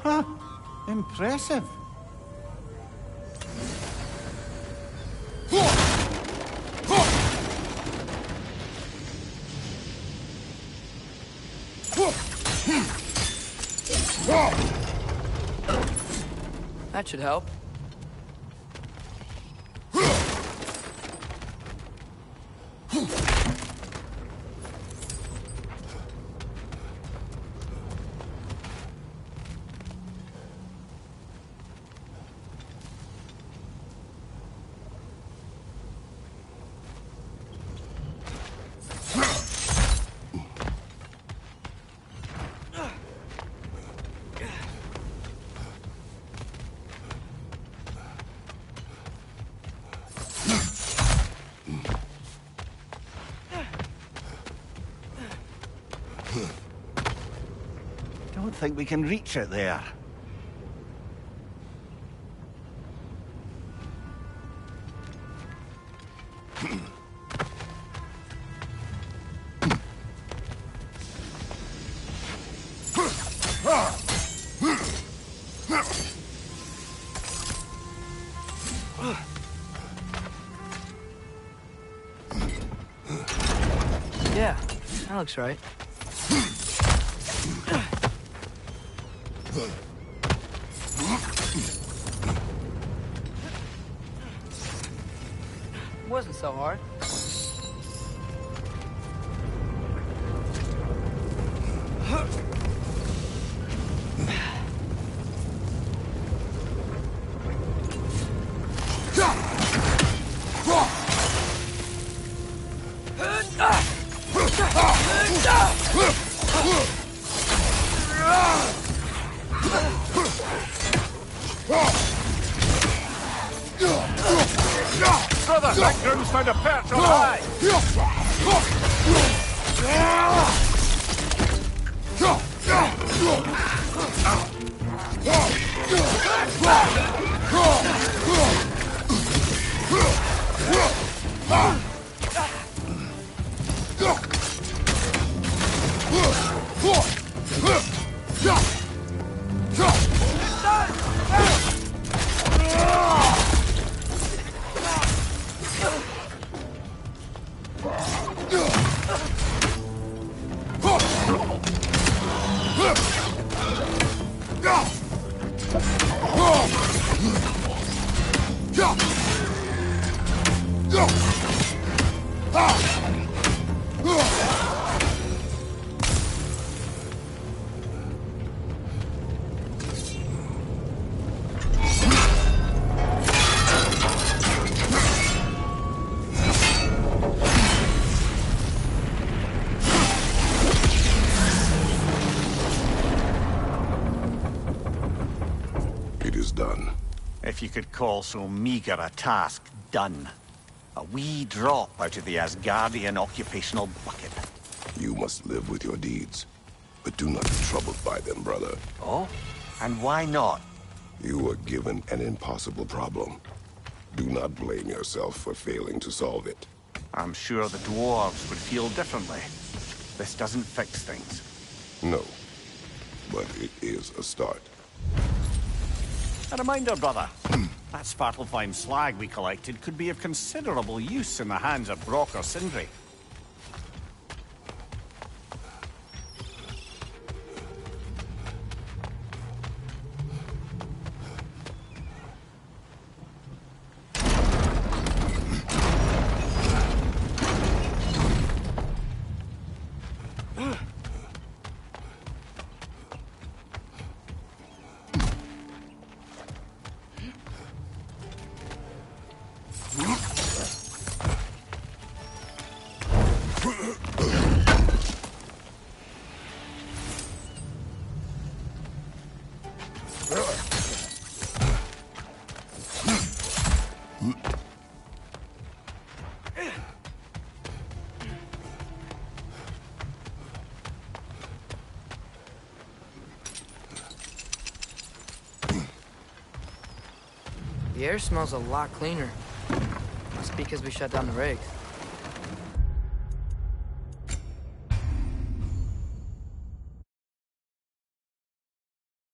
Huh. Impressive. That should help. Don't think we can reach it there. Yeah, that looks right. Wasn't so hard. Brother, that groom's found a perch on high! It is done. If you could call so meager a task done. A wee drop out of the Asgardian occupational bucket. You must live with your deeds, but do not be troubled by them, brother. Oh? And why not? You were given an impossible problem. Do not blame yourself for failing to solve it. I'm sure the dwarves would feel differently. This doesn't fix things. No, but it is a start. A reminder, brother. That Svartalfheim slag we collected could be of considerable use in the hands of Brock or Sindri. The air smells a lot cleaner. Must be because we shut down the rigs.